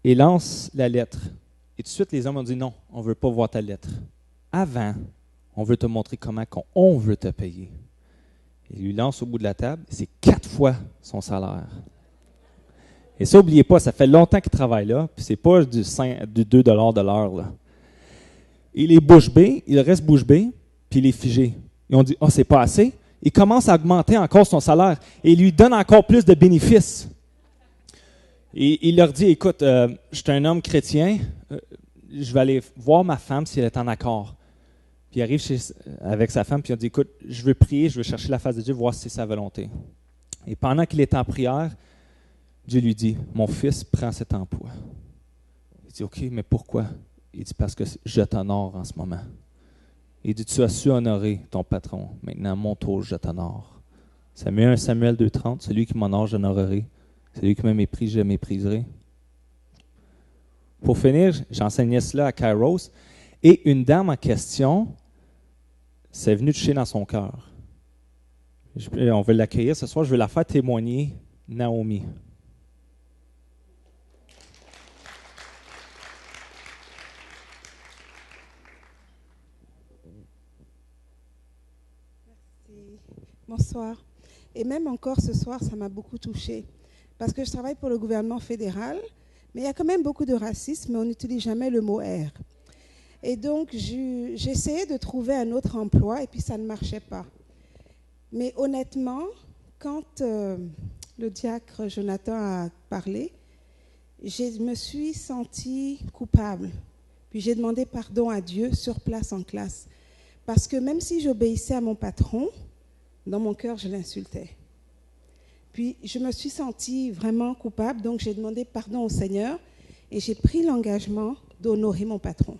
Speaker 2: et lance la lettre. Et tout de suite, les hommes ont dit, « Non, on ne veut pas voir ta lettre. Avant, on veut te montrer comment on veut te payer. » Il lui lance au bout de la table, c'est 4 fois son salaire. Et ça, n'oubliez pas, ça fait longtemps qu'il travaille là, puis c'est pas du 2 $ de l'heure. Là. Il est bouche bée, il reste bouche bée, puis il est figé. Ils ont dit, « Ah, c'est pas assez. » Il commence à augmenter encore son salaire et il lui donne encore plus de bénéfices. Et il leur dit, « Écoute, je suis un homme chrétien, je vais aller voir ma femme si elle est en accord. » Puis il arrive avec sa femme, puis il dit, « Écoute, je veux prier, je veux chercher la face de Dieu, voir si c'est sa volonté. » Et pendant qu'il est en prière, Dieu lui dit, « Mon fils prend cet emploi. » Il dit, « OK, mais pourquoi? » Il dit, « Parce que je t'honore en ce moment. » Il dit, « Tu as su honorer ton patron. Maintenant, à mon tour, je t'honore. » Samuel 2,30, « Celui qui m'honore, j'honorerai. Celui qui me méprise, je mépriserai. » Pour finir, j'enseignais cela à Kairos, et une dame en question s'est venue toucher dans son cœur. On veut l'accueillir ce soir, je veux la faire témoigner, Naomi.
Speaker 3: Bonsoir. Et même encore ce soir, ça m'a beaucoup touchée. Parce que je travaille pour le gouvernement fédéral, mais il y a quand même beaucoup de racisme, mais on n'utilise jamais le mot « R ». Et donc, j'essayais de trouver un autre emploi, et puis ça ne marchait pas. Mais honnêtement, quand le diacre Jonathan a parlé, je me suis sentie coupable. Puis j'ai demandé pardon à Dieu sur place en classe. Parce que même si j'obéissais à mon patron, dans mon cœur, je l'insultais. Puis je me suis sentie vraiment coupable, donc j'ai demandé pardon au Seigneur et j'ai pris l'engagement d'honorer mon patron.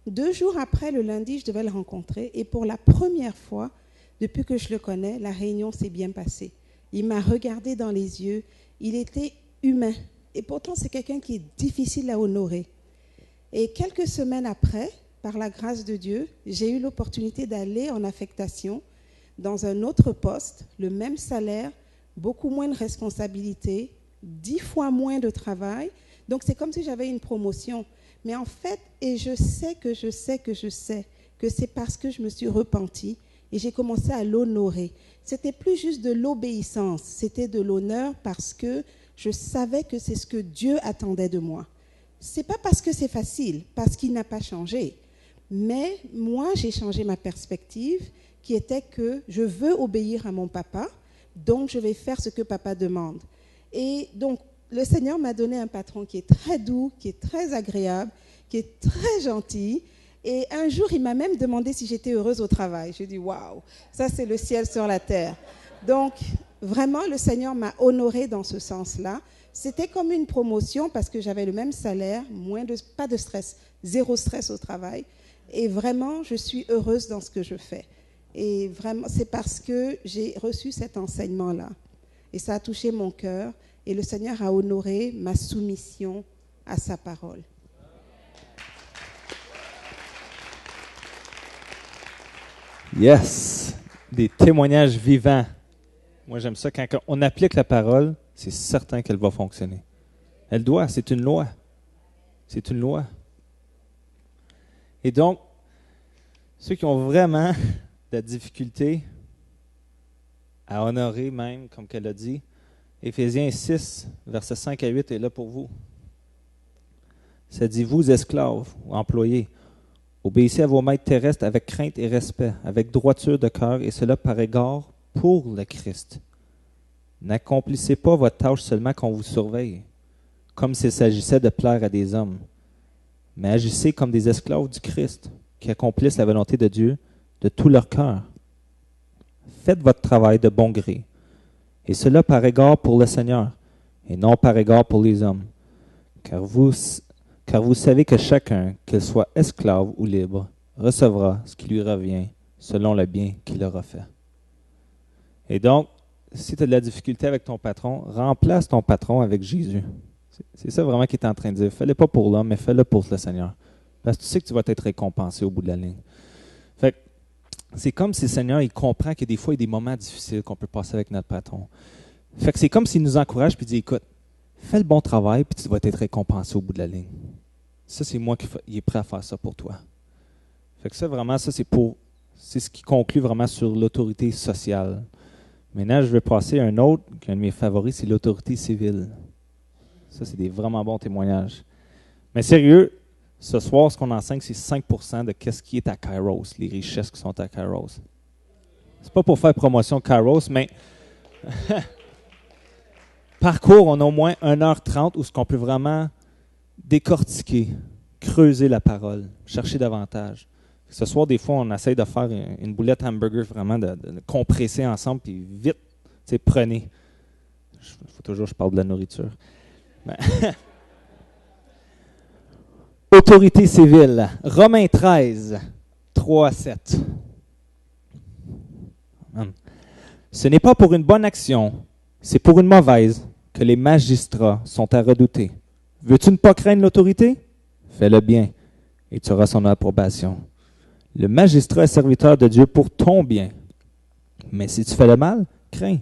Speaker 3: 2 jours après, le lundi, je devais le rencontrer et pour la première fois, depuis que je le connais, la réunion s'est bien passée. Il m'a regardé dans les yeux, il était humain et pourtant c'est quelqu'un qui est difficile à honorer. Et quelques semaines après, par la grâce de Dieu, j'ai eu l'opportunité d'aller en affectation dans un autre poste, le même salaire, beaucoup moins de responsabilités, 10 fois moins de travail. Donc, c'est comme si j'avais une promotion. Mais en fait, et je sais que c'est parce que je me suis repentie et j'ai commencé à l'honorer. C'était plus juste de l'obéissance, c'était de l'honneur parce que je savais que c'est ce que Dieu attendait de moi. C'est pas parce que c'est facile, parce qu'il n'a pas changé. Mais moi, j'ai changé ma perspective qui était que je veux obéir à mon papa, donc je vais faire ce que papa demande. Et donc, le Seigneur m'a donné un patron qui est très doux, qui est très agréable, qui est très gentil. Et un jour, il m'a même demandé si j'étais heureuse au travail. J'ai dit, waouh, ça c'est le ciel sur la terre. Donc, vraiment, le Seigneur m'a honorée dans ce sens-là. C'était comme une promotion parce que j'avais le même salaire, pas de stress, 0 stress au travail. Et vraiment, je suis heureuse dans ce que je fais. Et vraiment, c'est parce que j'ai reçu cet enseignement-là. Et ça a touché mon cœur. Et le Seigneur a honoré ma soumission à sa parole.
Speaker 2: Yes! Des témoignages vivants. Moi, j'aime ça. Quand on applique la parole, c'est certain qu'elle va fonctionner. Elle doit, c'est une loi. C'est une loi. Et donc, ceux qui ont vraiment de la difficulté à honorer même, comme qu'elle a dit, Éphésiens 6, versets 5 à 8 est là pour vous. Ça dit, vous esclaves ou employés, obéissez à vos maîtres terrestres avec crainte et respect, avec droiture de cœur, et cela par égard pour le Christ. N'accomplissez pas votre tâche seulement qu'on vous surveille, comme s'il s'agissait de plaire à des hommes, mais agissez comme des esclaves du Christ, qui accomplissent la volonté de Dieu de tout leur cœur. Faites votre travail de bon gré, et cela par égard pour le Seigneur, et non par égard pour les hommes, car vous savez que chacun, qu'il soit esclave ou libre, recevra ce qui lui revient selon le bien qu'il aura fait. Et donc, si tu as de la difficulté avec ton patron, remplace ton patron avec Jésus. C'est ça vraiment qu'il est en train de dire. Fais-le pas pour l'homme, mais fais-le pour le Seigneur. Parce que tu sais que tu vas être récompensé au bout de la ligne. Fait que c'est comme si le Seigneur, il comprend que des fois, il y a des moments difficiles qu'on peut passer avec notre patron. Fait que c'est comme s'il nous encourage et dit, écoute, fais le bon travail, puis tu vas être récompensé au bout de la ligne. Ça, c'est moi qui est prêt à faire ça pour toi. Fait que ça, vraiment, ça, c'est ce qui conclut vraiment sur l'autorité sociale. Maintenant, je vais passer à un autre, un de mes favoris, c'est l'autorité civile. Ça, c'est des vraiment bons témoignages. Mais sérieux, ce soir, ce qu'on enseigne, c'est 5% de ce qui est à Kairos, les richesses qui sont à Kairos. C'est pas pour faire promotion Kairos, mais parcours, on a au moins 1h30 où ce qu'on peut vraiment décortiquer, creuser la parole, chercher davantage. Ce soir, des fois, on essaye de faire une boulette hamburger, vraiment de compresser ensemble, puis vite, prenez. Il faut toujours que je parle de la nourriture. Autorité civile. Romains 13, 3 à 7. Ce n'est pas pour une bonne action, c'est pour une mauvaise que les magistrats sont à redouter. Veux-tu ne pas craindre l'autorité? Fais le bien, et tu auras son approbation. Le magistrat est serviteur de Dieu pour ton bien. Mais si tu fais le mal, crains,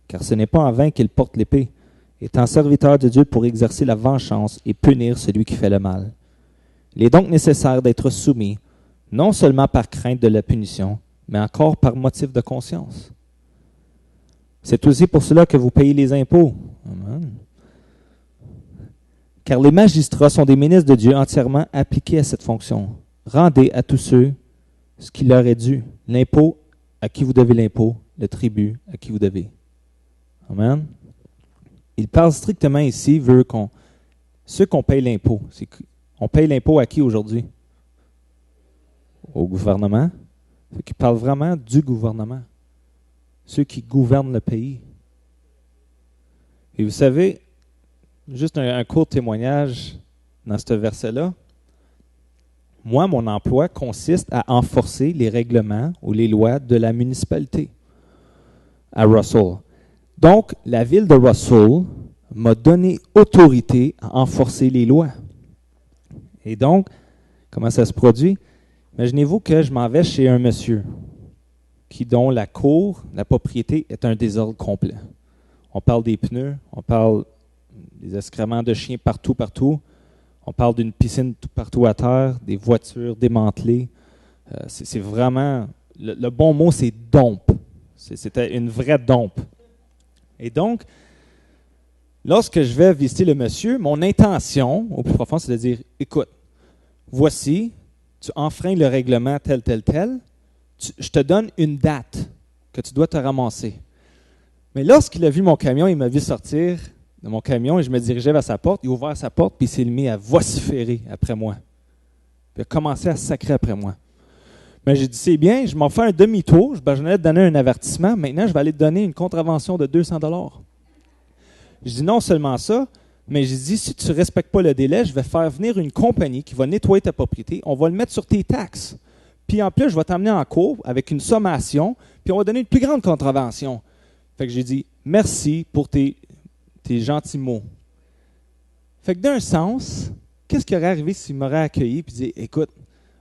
Speaker 2: car ce n'est pas en vain qu'il porte l'épée, étant serviteur de Dieu pour exercer la vengeance et punir celui qui fait le mal. Il est donc nécessaire d'être soumis, non seulement par crainte de la punition, mais encore par motif de conscience. C'est aussi pour cela que vous payez les impôts. Amen. Car les magistrats sont des ministres de Dieu entièrement appliqués à cette fonction. Rendez à tous ceux ce qui leur est dû. L'impôt, à qui vous devez l'impôt. Le tribut, à qui vous devez. Amen. Il parle strictement ici, ceux qu'on paye l'impôt. On paye l'impôt à qui aujourd'hui? Au gouvernement. Il parle vraiment du gouvernement. Ceux qui gouvernent le pays. Et vous savez, juste un court témoignage dans ce verset-là. Moi, mon emploi consiste à enforcer les règlements ou les lois de la municipalité à Russell. Donc, la ville de Russell m'a donné autorité à enforcer les lois. Et donc, comment ça se produit? Imaginez-vous que je m'en vais chez un monsieur dont la cour, la propriété est un désordre complet. On parle des pneus, on parle des excréments de chiens partout. On parle d'une piscine tout partout à terre, des voitures démantelées. C'est vraiment... Le bon mot, c'est « dompe ». C'était une vraie dompe. Et donc, lorsque je vais visiter le monsieur, mon intention, au plus profond, c'est de dire « Écoute, voici, tu enfreins le règlement tel. Je te donne une date que tu dois te ramasser. » Mais lorsqu'il a vu mon camion, il m'a vu sortir de mon camion et je me dirigeais vers sa porte. Il a ouvert sa porte puis il s'est mis à vociférer après moi. Puis il a commencé à sacrer après moi. Mais j'ai dit, c'est bien, je m'en fais un demi-tour. Je allais te donner un avertissement. Maintenant, je vais aller te donner une contravention de 200 $. Je dis non seulement ça, mais j'ai dit, si tu ne respectes pas le délai, je vais faire venir une compagnie qui va nettoyer ta propriété. On va le mettre sur tes taxes. Puis en plus, je vais t'amener en cour avec une sommation, puis on va donner une plus grande contravention. Fait que j'ai dit, merci pour tes gentils mots. Fait que d'un sens, qu'est-ce qui aurait arrivé s'il m'aurait accueilli et dit, écoute,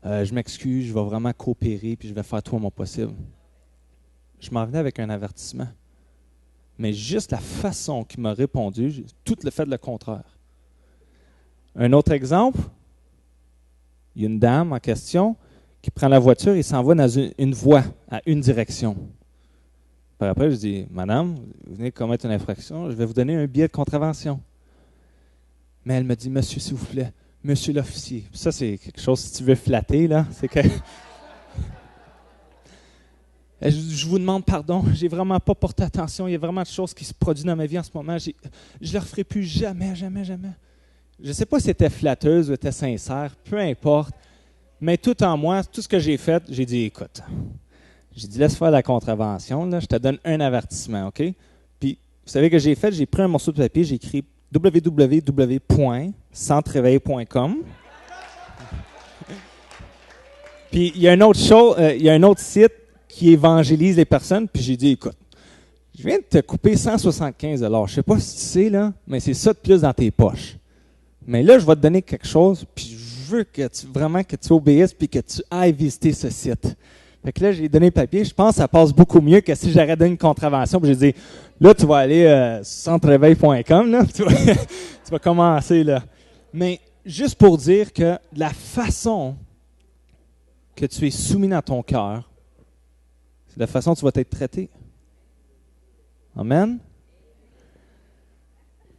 Speaker 2: je m'excuse, je vais vraiment coopérer puis je vais faire tout mon possible. Je m'en venais avec un avertissement. Mais juste la façon qu'il m'a répondu, j'ai tout le fait le contraire. Un autre exemple, il y a une dame en question qui prend la voiture et s'en va dans une voie, à une direction. Puis après, je dis, Madame, vous venez commettre une infraction, je vais vous donner un billet de contravention. Mais elle me dit, Monsieur, s'il vous plaît, Monsieur l'officier. Ça, c'est quelque chose, si tu veux flatter, là, c'est que... Je vous demande pardon, j'ai vraiment pas porté attention, il y a vraiment des choses qui se produisent dans ma vie en ce moment, je ne le referai plus jamais, jamais, jamais. Je ne sais pas si c'était flatteuse ou était sincère, peu importe, mais tout en moi, tout ce que j'ai fait, j'ai dit, écoute, j'ai dit, laisse faire la contravention, là, je te donne un avertissement, OK? Puis, vous savez ce que j'ai fait? J'ai pris un morceau de papier, j'ai écrit www.centreveil.com. Puis, il y a un autre site qui évangélise les personnes, puis j'ai dit, écoute, je viens de te couper 175 $. Je ne sais pas si tu sais, là, mais c'est ça de plus dans tes poches. Mais là, je vais te donner quelque chose, puis je veux que tu obéisses, puis que tu ailles visiter ce site. Fait que là, j'ai donné le papier. Je pense que ça passe beaucoup mieux que si j'aurais donné une contravention. Puis j'ai dit, là, tu vas aller centreveil.com, là, tu vas commencer, là. Mais juste pour dire que la façon que tu es soumis dans ton cœur, c'est la façon dont tu vas être traité. Amen.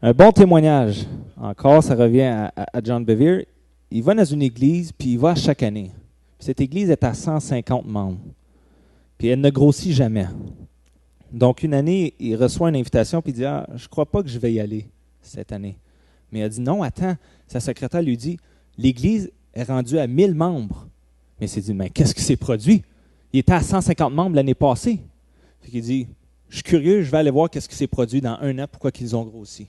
Speaker 2: Un bon témoignage. Encore, ça revient à John Bevere. Il va dans une église, puis il va chaque année. Puis cette église est à 150 membres. Puis elle ne grossit jamais. Donc, une année, il reçoit une invitation, puis il dit, « je ne crois pas que je vais y aller cette année. » Mais il a dit, « Non, attends. » Sa secrétaire lui dit, « L'église est rendue à 1000 membres. » Mais il s'est dit, « Mais qu'est-ce qui s'est produit? Il était à 150 membres l'année passée. » Fait qu'il dit, « Je suis curieux, je vais aller voir qu'est-ce qui s'est produit dans un an, pourquoi ils ont grossi. »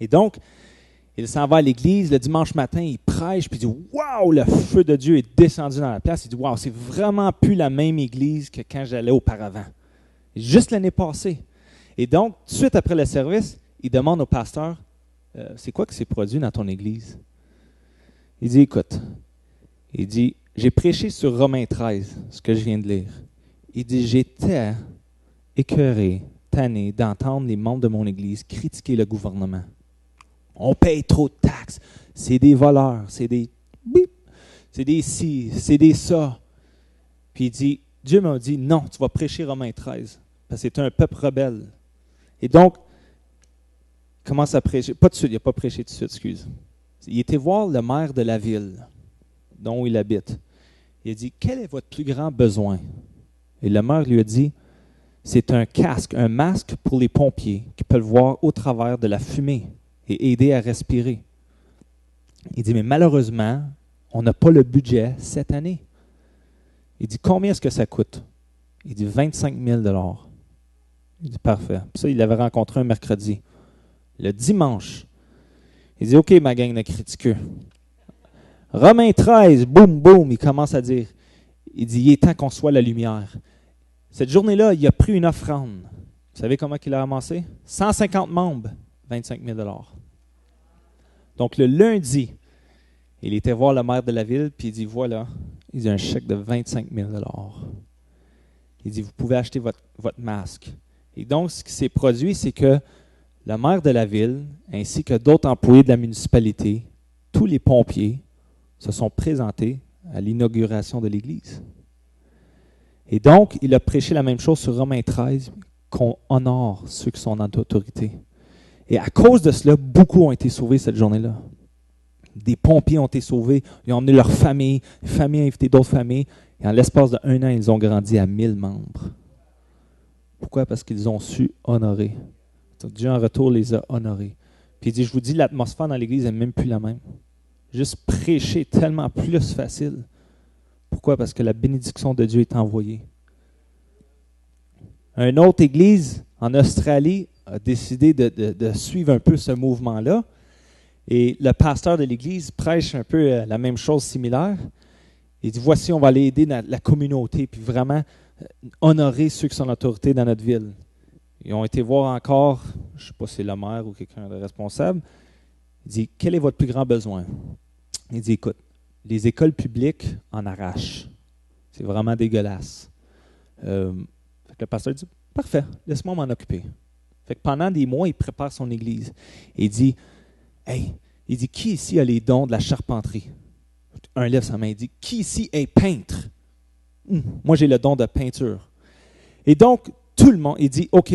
Speaker 2: Et donc, il s'en va à l'église, le dimanche matin, il prêche, puis il dit, « Wow, le feu de Dieu est descendu dans la place. » Il dit, « Wow, c'est vraiment plus la même église que quand j'allais auparavant. » Juste l'année passée. Et donc, tout de suite après le service, il demande au pasteur, « C'est quoi qui s'est produit dans ton église? » Il dit, « Écoute, il dit, j'ai prêché sur Romains 13, ce que je viens de lire. Il dit, j'étais écœuré, tanné d'entendre les membres de mon église critiquer le gouvernement. On paye trop de taxes, c'est des voleurs, c'est des bip, c'est des ci, c'est des ça. Puis il dit, Dieu m'a dit, non, tu vas prêcher Romains 13, parce que c'est un peuple rebelle. Et donc, il commence à prêcher, pas tout de suite, il n'a pas prêché tout de suite, excuse. Il était voir le maire de la ville dont il habite. Il a dit, quel est votre plus grand besoin? Et le maire lui a dit, c'est un casque, un masque pour les pompiers qui peuvent voir au travers de la fumée et aider à respirer. Il dit, mais malheureusement, on n'a pas le budget cette année. Il dit, combien est-ce que ça coûte? Il dit, 25 000 $. Il dit, parfait. Puis ça, il l'avait rencontré un mercredi. Le dimanche, il dit, OK, ma gang de critiqueux. Romains 13, boum, boum, il commence à dire. Il dit, il est temps qu'on soit la lumière. Cette journée-là, il a pris une offrande. Vous savez comment il a ramassé? 150 membres, 25 000 $. Donc, le lundi, il était voir le maire de la ville, puis il dit, voilà, il dit un chèque de 25 000 $. Il dit, vous pouvez acheter votre masque. Et donc, ce qui s'est produit, c'est que le maire de la ville, ainsi que d'autres employés de la municipalité, tous les pompiers, se sont présentés à l'inauguration de l'Église. Et donc, il a prêché la même chose sur Romains 13, qu'on honore ceux qui sont en autorité. Et à cause de cela, beaucoup ont été sauvés cette journée-là. Des pompiers ont été sauvés, ils ont emmené leur famille, les familles ont invité d'autres familles, et en l'espace d'1 an, ils ont grandi à 1000 membres. Pourquoi? Parce qu'ils ont su honorer. Dieu, en retour, les a honorés. Puis il dit, je vous dis, l'atmosphère dans l'Église n'est même plus la même. Juste prêcher est tellement plus facile. Pourquoi? Parce que la bénédiction de Dieu est envoyée. Une autre église en Australie a décidé de suivre un peu ce mouvement-là. Et le pasteur de l'église prêche un peu la même chose similaire. Il dit, voici, on va aller aider la communauté, puis vraiment honorer ceux qui sont en autorité dans notre ville. Ils ont été voir encore, je ne sais pas si c'est le maire ou quelqu'un de responsable. Il dit, quel est votre plus grand besoin? Il dit, écoute, les écoles publiques en arrachent. C'est vraiment dégueulasse. Le pasteur dit, parfait, laisse-moi m'en occuper. Fait que pendant des mois, il prépare son église. Et il dit, hey, qui ici a les dons de la charpenterie? Un lève sa main, il dit, qui ici est peintre? Moi, j'ai le don de peinture. Et donc, tout le monde, il dit, OK,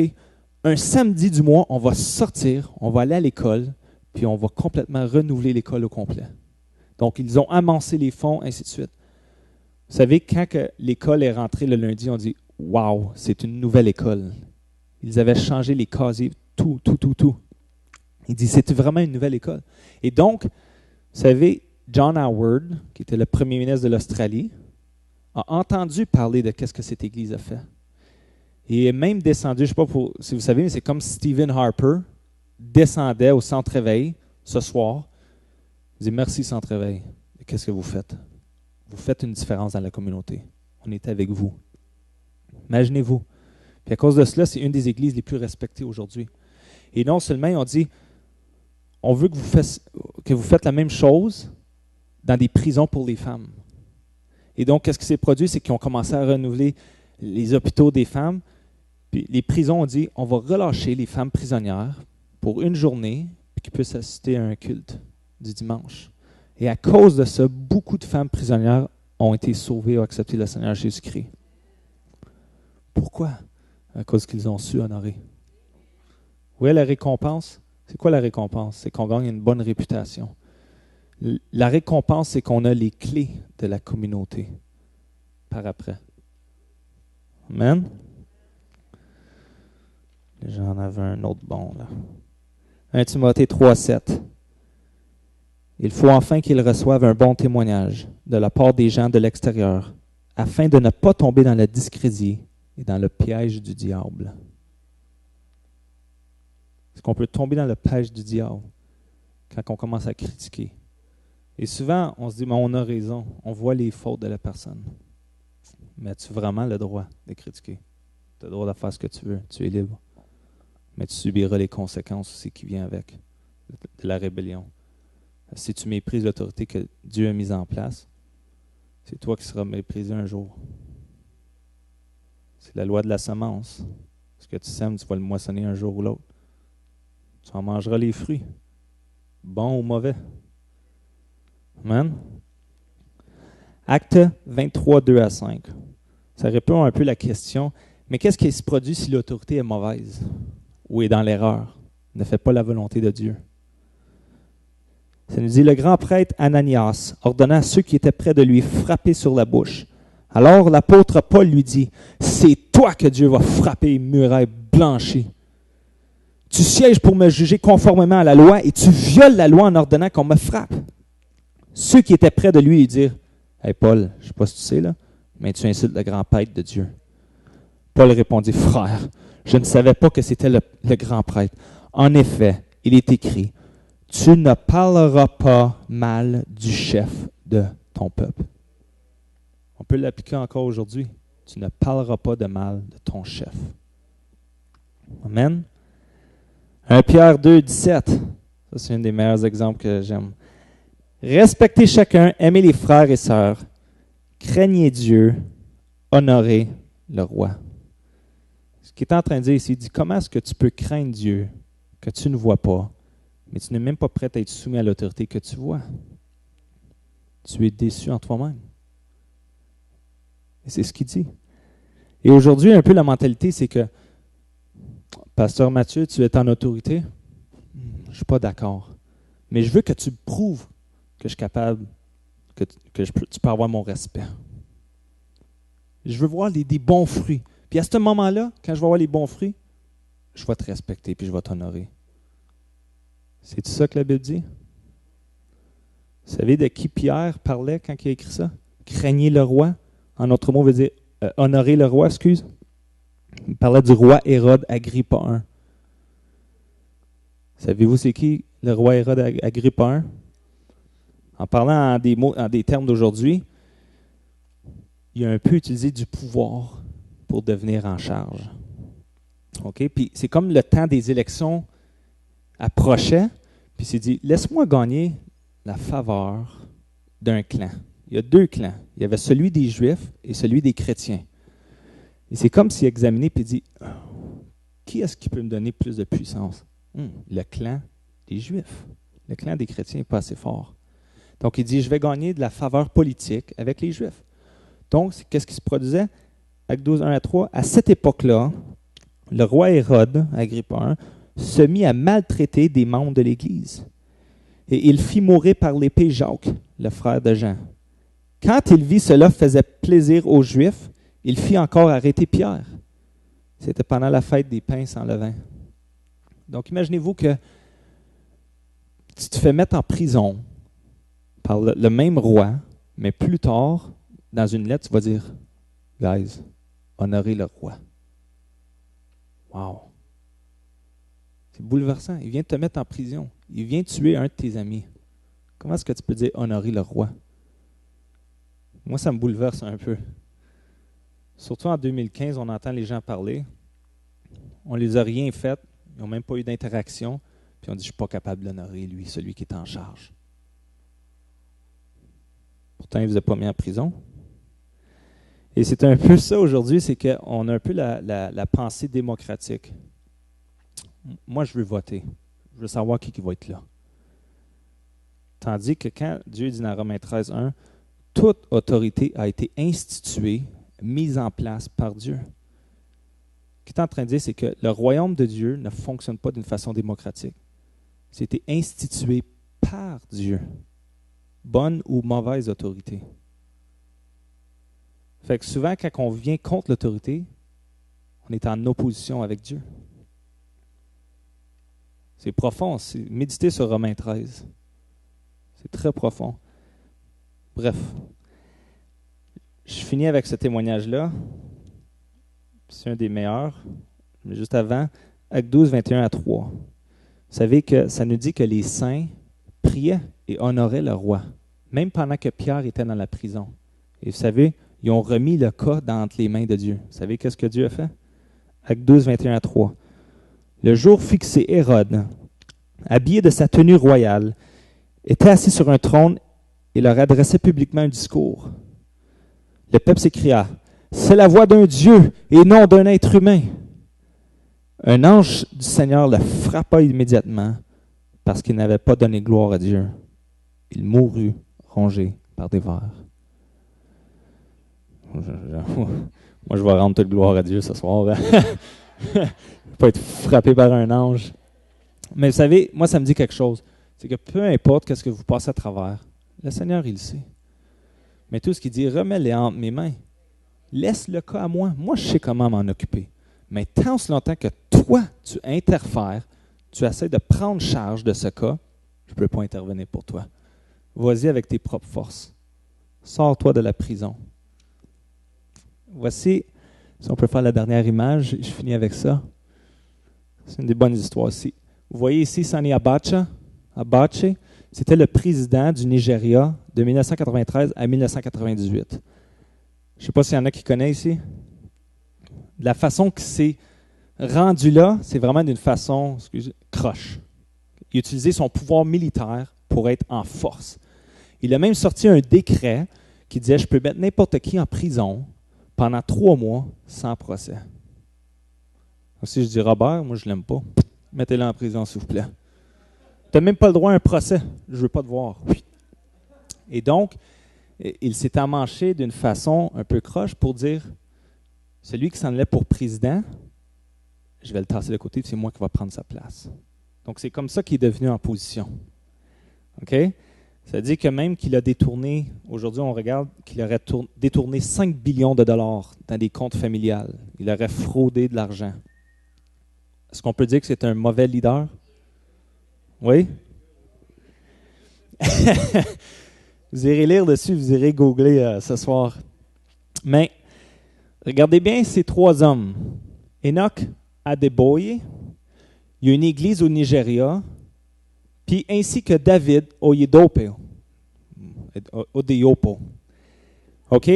Speaker 2: un samedi du mois, on va sortir, on va aller à l'école, puis on va complètement renouveler l'école au complet. Donc, ils ont amassé les fonds, ainsi de suite. Vous savez, quand que l'école est rentrée le lundi, on dit, wow, c'est une nouvelle école. Ils avaient changé les casiers, tout. Il dit, c'est vraiment une nouvelle école. Et donc, vous savez, John Howard, qui était le premier ministre de l'Australie, a entendu parler de ce que cette église a fait. Et est même descendu, je ne sais pas si vous savez, mais c'est comme Stephen Harper descendait au Centre Réveil ce soir. Il dit, merci Centre Réveil. Qu'est-ce que vous faites? Vous faites une différence dans la communauté. On est avec vous. Imaginez-vous. Puis à cause de cela, c'est une des églises les plus respectées aujourd'hui. Et non seulement, on dit, on veut que vous faites la même chose dans des prisons pour les femmes. Et donc, qu'est-ce qui s'est produit? C'est qu'ils ont commencé à renouveler les hôpitaux des femmes. Puis les prisons ont dit, on va relâcher les femmes prisonnières pour une journée, puis qu'ils puissent assister à un culte du dimanche. Et à cause de ça, beaucoup de femmes prisonnières ont été sauvées, ont accepté le Seigneur Jésus-Christ. Pourquoi? À cause qu'ils ont su honorer. Vous voyez la récompense? C'est quoi la récompense? C'est qu'on gagne une bonne réputation. La récompense, c'est qu'on a les clés de la communauté par après. Amen? J'en avais un autre bon, là. 1 Timothée 3,7. Il faut enfin qu'ils reçoivent un bon témoignage de la part des gens de l'extérieur, afin de ne pas tomber dans le discrédit et dans le piège du diable. Est-ce qu'on peut tomber dans le piège du diable quand on commence à critiquer? Et souvent, on se dit, mais on a raison, on voit les fautes de la personne. Mais as-tu vraiment le droit de critiquer? Tu as le droit de faire ce que tu veux, tu es libre. Mais tu subiras les conséquences aussi qui viennent avec de la rébellion. Si tu méprises l'autorité que Dieu a mise en place, c'est toi qui seras méprisé un jour. C'est la loi de la semence. Ce que tu sèmes, tu vas le moissonner un jour ou l'autre. Tu en mangeras les fruits, bons ou mauvais. Amen. Acte 23, 2 à 5. Ça répond un peu à la question, mais qu'est-ce qui se produit si l'autorité est mauvaise ou est dans l'erreur, ne fait pas la volonté de Dieu? Ça nous dit, le grand prêtre Ananias ordonna à ceux qui étaient près de lui frapper sur la bouche. Alors l'apôtre Paul lui dit, c'est toi que Dieu va frapper, muraille blanchie. Tu sièges pour me juger conformément à la loi et tu violes la loi en ordonnant qu'on me frappe. Ceux qui étaient près de lui lui dirent, hey Paul, je ne sais pas si tu sais, là, mais tu insultes le grand prêtre de Dieu. Paul répondit, frère, je ne savais pas que c'était le grand prêtre. En effet, il est écrit, tu ne parleras pas mal du chef de ton peuple. On peut l'appliquer encore aujourd'hui. Tu ne parleras pas de mal de ton chef. Amen. 1 Pierre 2, 17. Ça, c'est un des meilleurs exemples que j'aime. Respectez chacun, aimez les frères et sœurs, craignez Dieu, honorez le roi. Ce qu'il est en train de dire ici, il dit, comment est-ce que tu peux craindre Dieu que tu ne vois pas, mais tu n'es même pas prêt à être soumis à l'autorité que tu vois? Tu es déçu en toi-même. Et c'est ce qu'il dit. Et aujourd'hui, un peu la mentalité, c'est que, Pasteur Mathieu, tu es en autorité? Je ne suis pas d'accord. Mais je veux que tu prouves que je suis capable, que tu peux avoir mon respect. Je veux voir des bons fruits. Puis à ce moment-là, quand je vais voir les bons fruits, je vais te respecter puis je vais t'honorer. C'est ça que la Bible dit? Vous savez de qui Pierre parlait quand il a écrit ça? Craignez le roi. En autre mot, veut dire honorer le roi, excuse. Il parlait du roi Hérode Agrippa I. Savez-vous c'est qui le roi Hérode Agrippa I? En parlant en des termes d'aujourd'hui, il a un peu utilisé du pouvoir pour devenir en charge. OK? Puis c'est comme le temps des élections approchait, puis il s'est dit, laisse-moi gagner la faveur d'un clan. Il y a deux clans. Il y avait celui des Juifs et celui des chrétiens. Et c'est comme s'il examinait et dit, qui est-ce qui peut me donner plus de puissance? Le clan des Juifs. Le clan des chrétiens n'est pas assez fort. Donc, il dit, je vais gagner de la faveur politique avec les Juifs. Donc, qu'est-ce qui se produisait? Actes 12, 1 à 3, à cette époque-là, le roi Hérode, Agrippa I, se mit à maltraiter des membres de l'Église. Et il fit mourir par l'épée Jacques, le frère de Jean. Quand il vit cela faisait plaisir aux Juifs, il fit encore arrêter Pierre. C'était pendant la fête des pains sans levain. Donc, imaginez-vous que tu te fais mettre en prison par le même roi, mais plus tard, dans une lettre, tu vas dire « Guys, honorez le roi. » Wow! C'est bouleversant. Il vient de te mettre en prison. Il vient tuer un de tes amis. Comment est-ce que tu peux dire « honorer le roi » ? Moi, ça me bouleverse un peu. Surtout en 2015, on entend les gens parler. On ne les a rien fait. Ils n'ont même pas eu d'interaction. Puis on dit, je ne suis pas capable d'honorer lui, celui qui est en charge. Pourtant, il ne vous a pas mis en prison. Et c'est un peu ça aujourd'hui, c'est qu'on a un peu la pensée démocratique. Moi, je veux voter. Je veux savoir qui va être là. Tandis que quand Dieu dit dans Romains 13, 1, toute autorité a été instituée, mise en place par Dieu. Ce qu'il est en train de dire, c'est que le royaume de Dieu ne fonctionne pas d'une façon démocratique. C'était institué par Dieu. Bonne ou mauvaise autorité. Fait que souvent, quand on vient contre l'autorité, on est en opposition avec Dieu. C'est profond. Méditez sur Romains 13. C'est très profond. Bref. Je finis avec ce témoignage-là. C'est un des meilleurs. Mais juste avant, Actes 12, 21 à 3. Vous savez que ça nous dit que les saints priaient et honoraient le roi, même pendant que Pierre était dans la prison. Et vous savez, ils ont remis le cas entre les mains de Dieu. Vous savez qu'est-ce que Dieu a fait? Actes 12, 21 à 3. Le jour fixé, Hérode, habillé de sa tenue royale, était assis sur un trône et leur adressait publiquement un discours. Le peuple s'écria, « C'est la voix d'un Dieu et non d'un être humain. » Un ange du Seigneur le frappa immédiatement parce qu'il n'avait pas donné gloire à Dieu. Il mourut rongé par des vers. Moi, je vais rendre toute gloire à Dieu ce soir. Je ne vais pas être frappé par un ange. Mais vous savez, moi, ça me dit quelque chose. C'est que peu importe ce que vous passez à travers, le Seigneur, il le sait. Mais tout ce qu'il dit, remets-les entre mes mains. Laisse le cas à moi. Moi, je sais comment m'en occuper. Mais tant aussi longtemps que toi, tu interfères, tu essaies de prendre charge de ce cas, je ne peux pas intervenir pour toi. Vas-y avec tes propres forces. Sors-toi de la prison. Voici, si on peut faire la dernière image, je finis avec ça. C'est une des bonnes histoires ici. Vous voyez ici Sani Abacha. Abache, c'était le président du Nigeria de 1993 à 1998. Je ne sais pas s'il y en a qui connaissent ici. La façon que c'est rendu là, c'est vraiment d'une façon, croche. Il a utilisé son pouvoir militaire pour être en force. Il a même sorti un décret qui disait « Je peux mettre n'importe qui en prison pendant 3 mois sans procès. » Si je dis « Robert, moi je ne l'aime pas, mettez-le en prison s'il vous plaît. » Tu n'as même pas le droit à un procès. Je ne veux pas te voir. Et donc, il s'est emmanché d'une façon un peu croche pour dire « Celui qui s'en allait pour président, je vais le tasser de côté, c'est moi qui vais prendre sa place. » Donc, c'est comme ça qu'il est devenu en position. OK? Ça veut dire que même qu'il a détourné, aujourd'hui on regarde qu'il aurait détourné 5 billions de dollars dans des comptes familiales. Il aurait fraudé de l'argent. Est-ce qu'on peut dire que c'est un mauvais leader? Oui? Vous irez lire dessus, vous irez googler ce soir. Mais, regardez bien ces 3 hommes. Enoch Adeboye, il y a une église au Nigeria, puis ainsi que David Oyedepo. OK?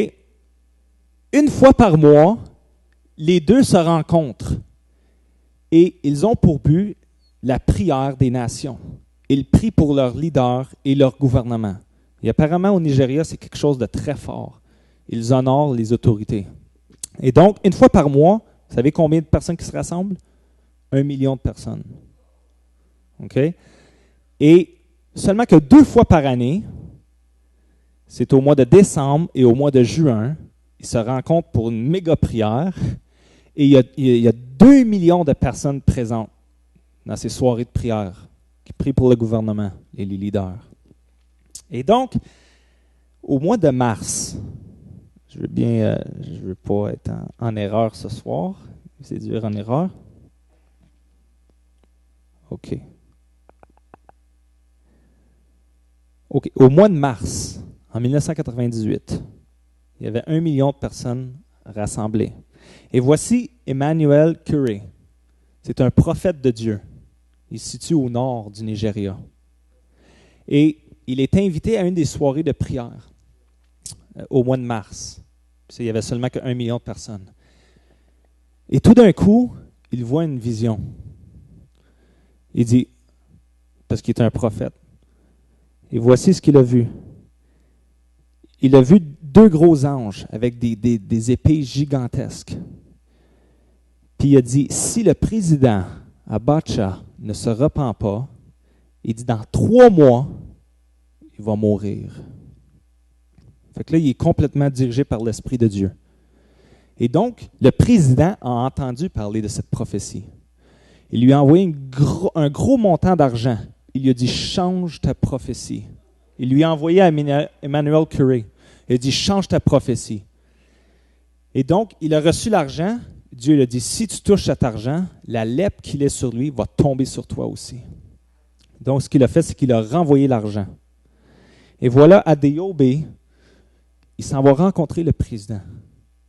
Speaker 2: Une fois par mois, les deux se rencontrent et ils ont pour but la prière des nations. Ils prient pour leurs leaders et leur gouvernement. Et apparemment, au Nigeria, c'est quelque chose de très fort. Ils honorent les autorités. Et donc, une fois par mois, vous savez combien de personnes qui se rassemblent? 1 million de personnes. OK? Et seulement que 2 fois par année, c'est au mois de décembre et au mois de juin, ils se rencontrent pour une méga prière et il y a 2 millions de personnes présentes dans ces soirées de prière qui prient pour le gouvernement et les leaders. Et donc, au mois de mars, je veux pas être en erreur ce soir, c'est dur en erreur. OK. Au mois de mars, en 1998, il y avait 1 million de personnes rassemblées. Et voici Emmanuel Curé. C'est un prophète de Dieu. Il se situe au nord du Nigeria. Et il est invité à une des soirées de prière au mois de mars. Il y avait seulement que 1 million de personnes. Et tout d'un coup, il voit une vision. Il dit, parce qu'il est un prophète, et voici ce qu'il a vu. Il a vu 2 gros anges avec des épées gigantesques. Puis il a dit, si le président Abacha ne se repent pas, il dit, dans 3 mois, il va mourir. Fait que là, il est complètement dirigé par l'Esprit de Dieu. Et donc, le président a entendu parler de cette prophétie. Il lui a envoyé un gros montant d'argent. Il lui a dit, change ta prophétie. Il lui a envoyé à Emmanuel Curé. Il a dit, change ta prophétie. Et donc, il a reçu l'argent. Dieu lui a dit, si tu touches cet argent, la lèpre qu'il est sur lui va tomber sur toi aussi. Donc, ce qu'il a fait, c'est qu'il a renvoyé l'argent. Et voilà, Adeobe, il s'en va rencontrer le président.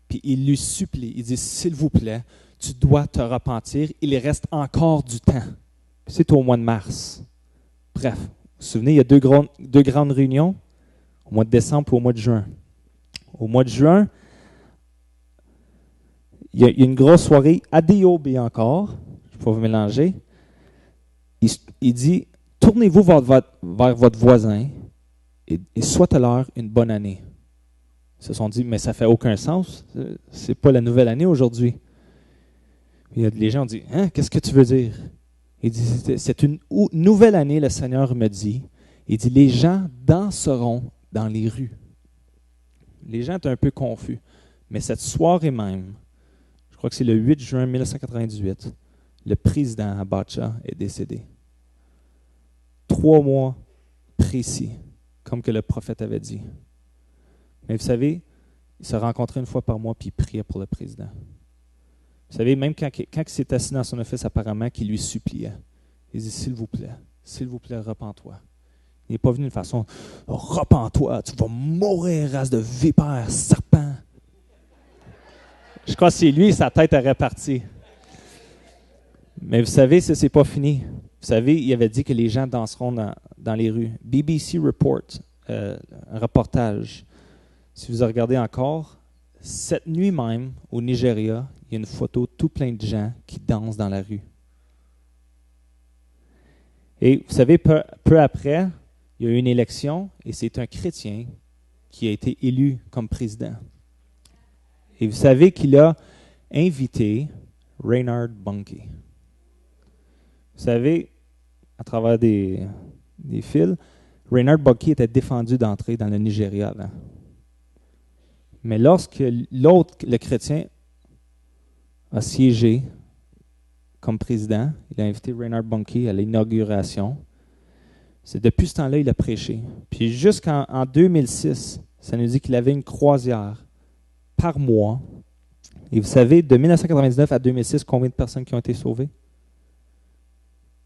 Speaker 2: Puis il lui supplie. Il dit, s'il vous plaît, tu dois te repentir. Il reste encore du temps. C'est au mois de mars. Bref, vous vous souvenez, il y a deux grandes réunions, au mois de décembre et au mois de juin. Au mois de juin, il y a une grosse soirée, Adeobe encore, je ne vais pas vous mélanger. Il dit, tournez-vous vers votre voisin et souhaitez-leur une bonne année. Ils se sont dit, mais ça ne fait aucun sens, c'est pas la nouvelle année aujourd'hui. Les gens ont dit, hein, qu'est-ce que tu veux dire? Il dit, c'est une nouvelle année, le Seigneur me dit. Il dit, les gens danseront dans les rues. Les gens étaient un peu confus. Mais cette soirée même, je crois que c'est le 8 juin 1998, le président Abacha est décédé. 3 mois précis, comme que le prophète avait dit. Mais vous savez, il se rencontrait une fois par mois puis il priait pour le président. Vous savez, même quand il s'est assis dans son office, apparemment, qu'il lui suppliait. Il dit, s'il vous plaît, repens-toi. Il n'est pas venu de façon, repens-toi, tu vas mourir, race de vipère, serpent. Je crois que c'est lui, sa tête est répartie. Mais vous savez, ça, c'est pas fini. Vous savez, il avait dit que les gens danseront dans les rues. BBC Report, un reportage. Si vous regardez encore, cette nuit même, au Nigeria, il y a une photo tout plein de gens qui dansent dans la rue. Et vous savez, peu après, il y a eu une élection et c'est un chrétien qui a été élu comme président. Et vous savez qu'il a invité Reinhard Bonnke. Vous savez, à travers des fils, Reinhard Bonnke était défendu d'entrer dans le Nigeria avant. Mais lorsque le chrétien, a siégé comme président, il a invité Reinhard Bonnke à l'inauguration. C'est depuis ce temps-là, il a prêché. Puis jusqu'en 2006, ça nous dit qu'il avait une croisière par mois. Et vous savez, de 1999 à 2006, combien de personnes qui ont été sauvées?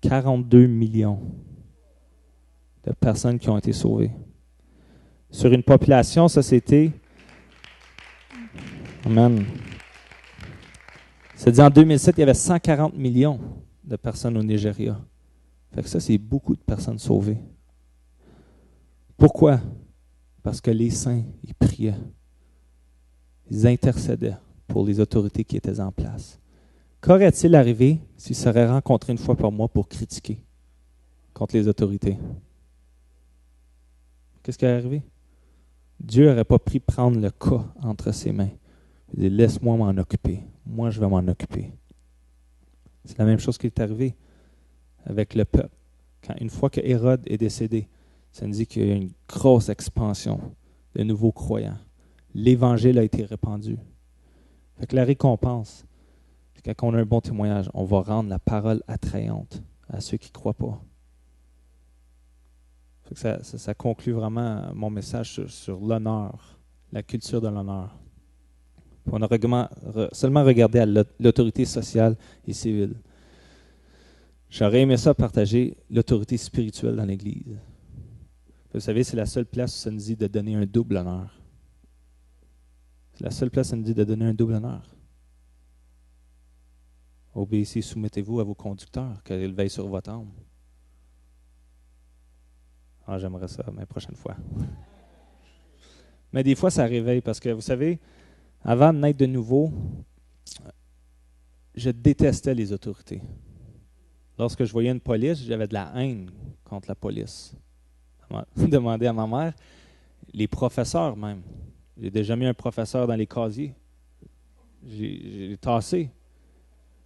Speaker 2: 42 millions de personnes qui ont été sauvées. Sur une population, ça c'était... Amen. Ça dit en 2007, il y avait 140 millions de personnes au Nigeria. Fait que ça, c'est beaucoup de personnes sauvées. Pourquoi? Parce que les saints, ils priaient. Ils intercédaient pour les autorités qui étaient en place. Qu'aurait-il arrivé s'ils seraient rencontrés une fois par mois pour critiquer contre les autorités? Qu'est-ce qui est arrivé? Dieu n'aurait pas pu prendre le cas entre ses mains. Il dit, laisse-moi m'en occuper. Moi, je vais m'en occuper. C'est la même chose qui est arrivée avec le peuple. Une fois que Hérode est décédé, ça nous dit qu'il y a une grosse expansion de nouveaux croyants. L'Évangile a été répandu. Fait que la récompense, c'est quand on a un bon témoignage, on va rendre la parole attrayante à ceux qui ne croient pas. Fait que ça conclut vraiment mon message sur l'honneur, la culture de l'honneur. On a seulement regardé à l'autorité sociale et civile. J'aurais aimé ça partager l'autorité spirituelle dans l'Église. Vous savez, c'est la seule place où ça nous dit de donner un double honneur. C'est la seule place où ça nous dit de donner un double honneur. Obéissez, soumettez-vous à vos conducteurs, qu'ils veillent sur votre âme. Ah, j'aimerais ça, mais prochaine fois. Mais des fois, ça réveille parce que, vous savez, avant de naître de nouveau, je détestais les autorités. Lorsque je voyais une police, j'avais de la haine contre la police. Je demandais à ma mère, les professeurs même. J'ai déjà mis un professeur dans les casiers. J'ai tassé.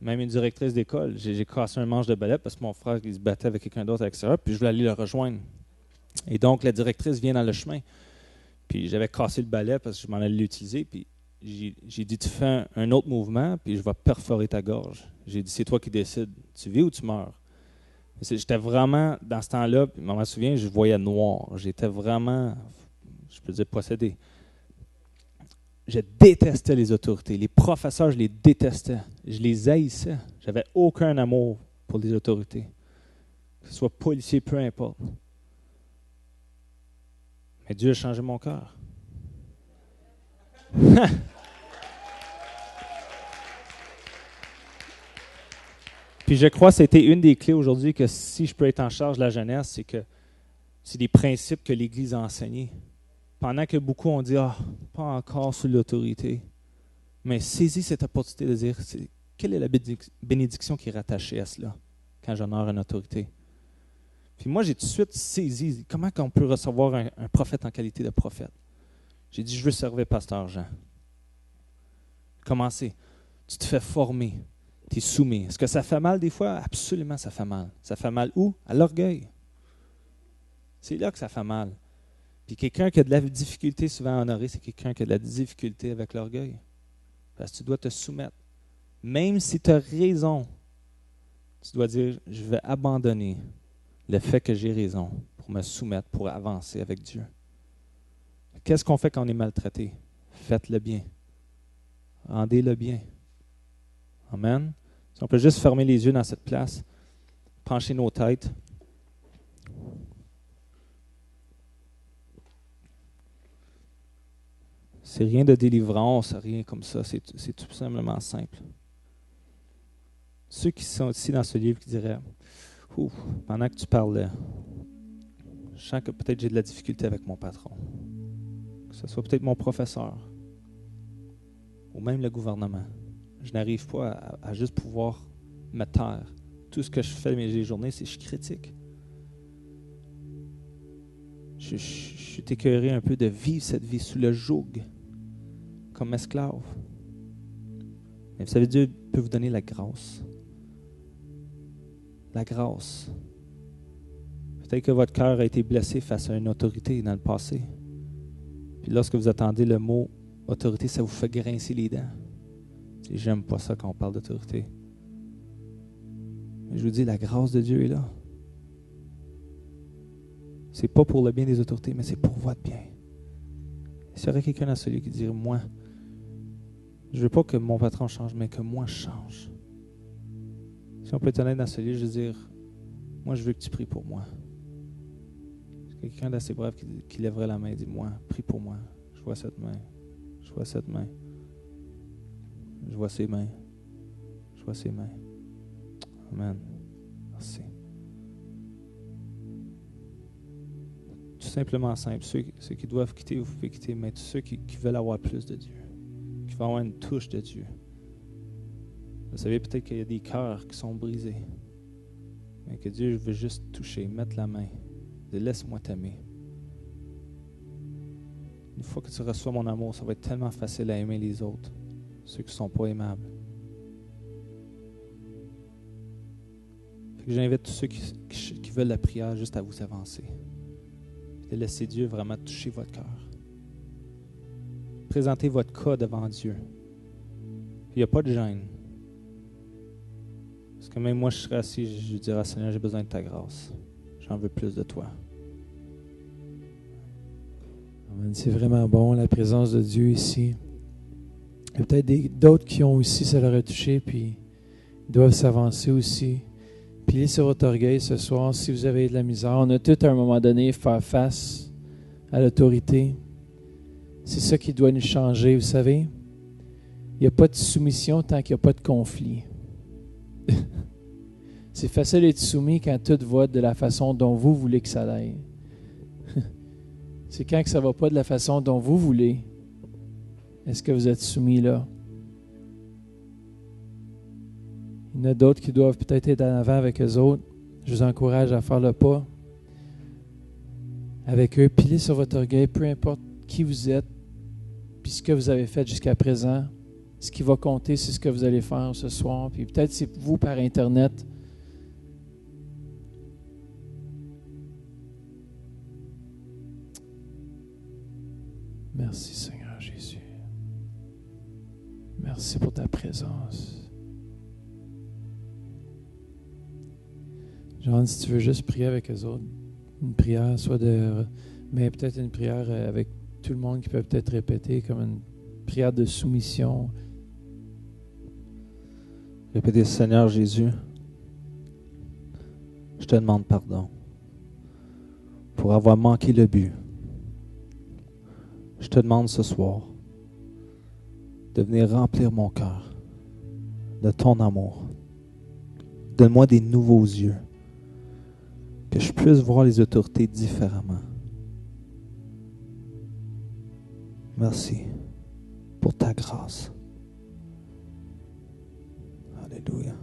Speaker 2: Même une directrice d'école. J'ai cassé un manche de balai parce que mon frère il se battait avec quelqu'un d'autre à l'extérieur, puis je voulais aller le rejoindre. Et donc, la directrice vient dans le chemin. Puis j'avais cassé le balai parce que je m'en allais l'utiliser, puis j'ai dit, tu fais un autre mouvement, puis je vais perforer ta gorge. J'ai dit, c'est toi qui décides. Tu vis ou tu meurs? J'étais vraiment, dans ce temps-là, puis je me souviens, je voyais noir. J'étais vraiment, je peux dire, possédé. Je détestais les autorités. Les professeurs, je les détestais. Je les haïssais. J'avais aucun amour pour les autorités. Que ce soit policier, peu importe. Mais Dieu a changé mon cœur. Puis je crois que c'était une des clés aujourd'hui que si je peux être en charge de la jeunesse, c'est que c'est des principes que l'Église a enseignés. Pendant que beaucoup ont dit « Ah, pas encore sous l'autorité », mais saisis cette opportunité de dire quelle est la bénédiction qui est rattachée à cela quand j'honore une autorité. Puis moi, j'ai tout de suite saisi comment on peut recevoir un prophète en qualité de prophète. J'ai dit « Je veux servir Pasteur Jean ». Commencez. Tu te fais former. Tu es soumis. Est-ce que ça fait mal des fois? Absolument, ça fait mal. Ça fait mal où? À l'orgueil. C'est là que ça fait mal. Puis quelqu'un qui a de la difficulté souvent à honorer, c'est quelqu'un qui a de la difficulté avec l'orgueil. Parce que tu dois te soumettre. Même si tu as raison, tu dois dire, je vais abandonner le fait que j'ai raison pour me soumettre, pour avancer avec Dieu. Qu'est-ce qu'on fait quand on est maltraité? Faites le bien. Rendez le bien. Amen. Si on peut juste fermer les yeux dans cette place, pencher nos têtes. C'est rien de délivrance, rien comme ça, c'est tout simplement simple. Ceux qui sont ici dans ce livre qui diraient, pendant que tu parlais, je sens que peut-être j'ai de la difficulté avec mon patron, que ce soit peut-être mon professeur, ou même le gouvernement. Je n'arrive pas à juste pouvoir me taire. Tout ce que je fais mes journées, c'est que je critique. Je suis écœuré un peu de vivre cette vie sous le joug, comme esclave. Mais vous savez, Dieu peut vous donner la grâce. La grâce. Peut-être que votre cœur a été blessé face à une autorité dans le passé. Puis lorsque vous attendez le mot autorité, ça vous fait grincer les dents. Et j'aime pas ça quand on parle d'autorité. Mais je vous dis, la grâce de Dieu est là. C'est pas pour le bien des autorités, mais c'est pour votre bien. S'il y aurait quelqu'un dans celui qui dirait, moi, je veux pas que mon patron change, mais que moi je change. Si on peut être honnête dans celui, je veux dire, moi je veux que tu pries pour moi. Quelqu'un d'assez brave qui lèverait la main et dit, moi, prie pour moi. Je vois cette main. Je vois cette main. Je vois ses mains. Je vois ses mains. Amen. Merci. Tout simplement simple. Ceux qui doivent quitter, vous pouvez quitter, mais tous ceux qui veulent avoir plus de Dieu, qui veulent avoir une touche de Dieu. Vous savez, peut-être qu'il y a des cœurs qui sont brisés, mais que Dieu veut juste toucher, mettre la main, dire laisse-moi t'aimer. Une fois que tu reçois mon amour, ça va être tellement facile à aimer les autres, ceux qui ne sont pas aimables. Fait que j'invite tous ceux qui veulent la prière juste à vous avancer. Et de laisser Dieu vraiment toucher votre cœur. Présentez votre cas devant Dieu. Il n'y a pas de gêne. Parce que même moi, je serais assis, je dirais, Seigneur, j'ai besoin de ta grâce. J'en veux plus de toi.
Speaker 1: Amen. C'est vraiment bon, la présence de Dieu ici. Il y a peut-être d'autres qui ont aussi, ça leur a touché, puis ils doivent s'avancer aussi. Pliez sur votre orgueil ce soir si vous avez de la misère. On a tout à un moment donné faire face à l'autorité. C'est ça qui doit nous changer, vous savez. Il n'y a pas de soumission tant qu'il n'y a pas de conflit. C'est facile d'être soumis quand tout va de la façon dont vous voulez que ça aille. C'est quand que ça ne va pas de la façon dont vous voulez. Est-ce que vous êtes soumis là? Il y en a d'autres qui doivent peut-être être en avant avec eux autres. Je vous encourage à faire le pas avec eux. Pilez sur votre orgueil, peu importe qui vous êtes, puis ce que vous avez fait jusqu'à présent. Ce qui va compter, c'est ce que vous allez faire ce soir. Puis peut-être c'est vous par Internet. Merci Seigneur Jésus. Merci pour ta présence. Jean, si tu veux juste prier avec eux autres, une prière, mais peut-être une prière avec tout le monde qui peut peut-être répéter comme une prière de soumission.
Speaker 2: Répétez, Seigneur Jésus, je te demande pardon pour avoir manqué le but. Je te demande ce soir de venir remplir mon cœur de ton amour. Donne-moi des nouveaux yeux, que je puisse voir les autorités différemment. Merci pour ta grâce. Alléluia.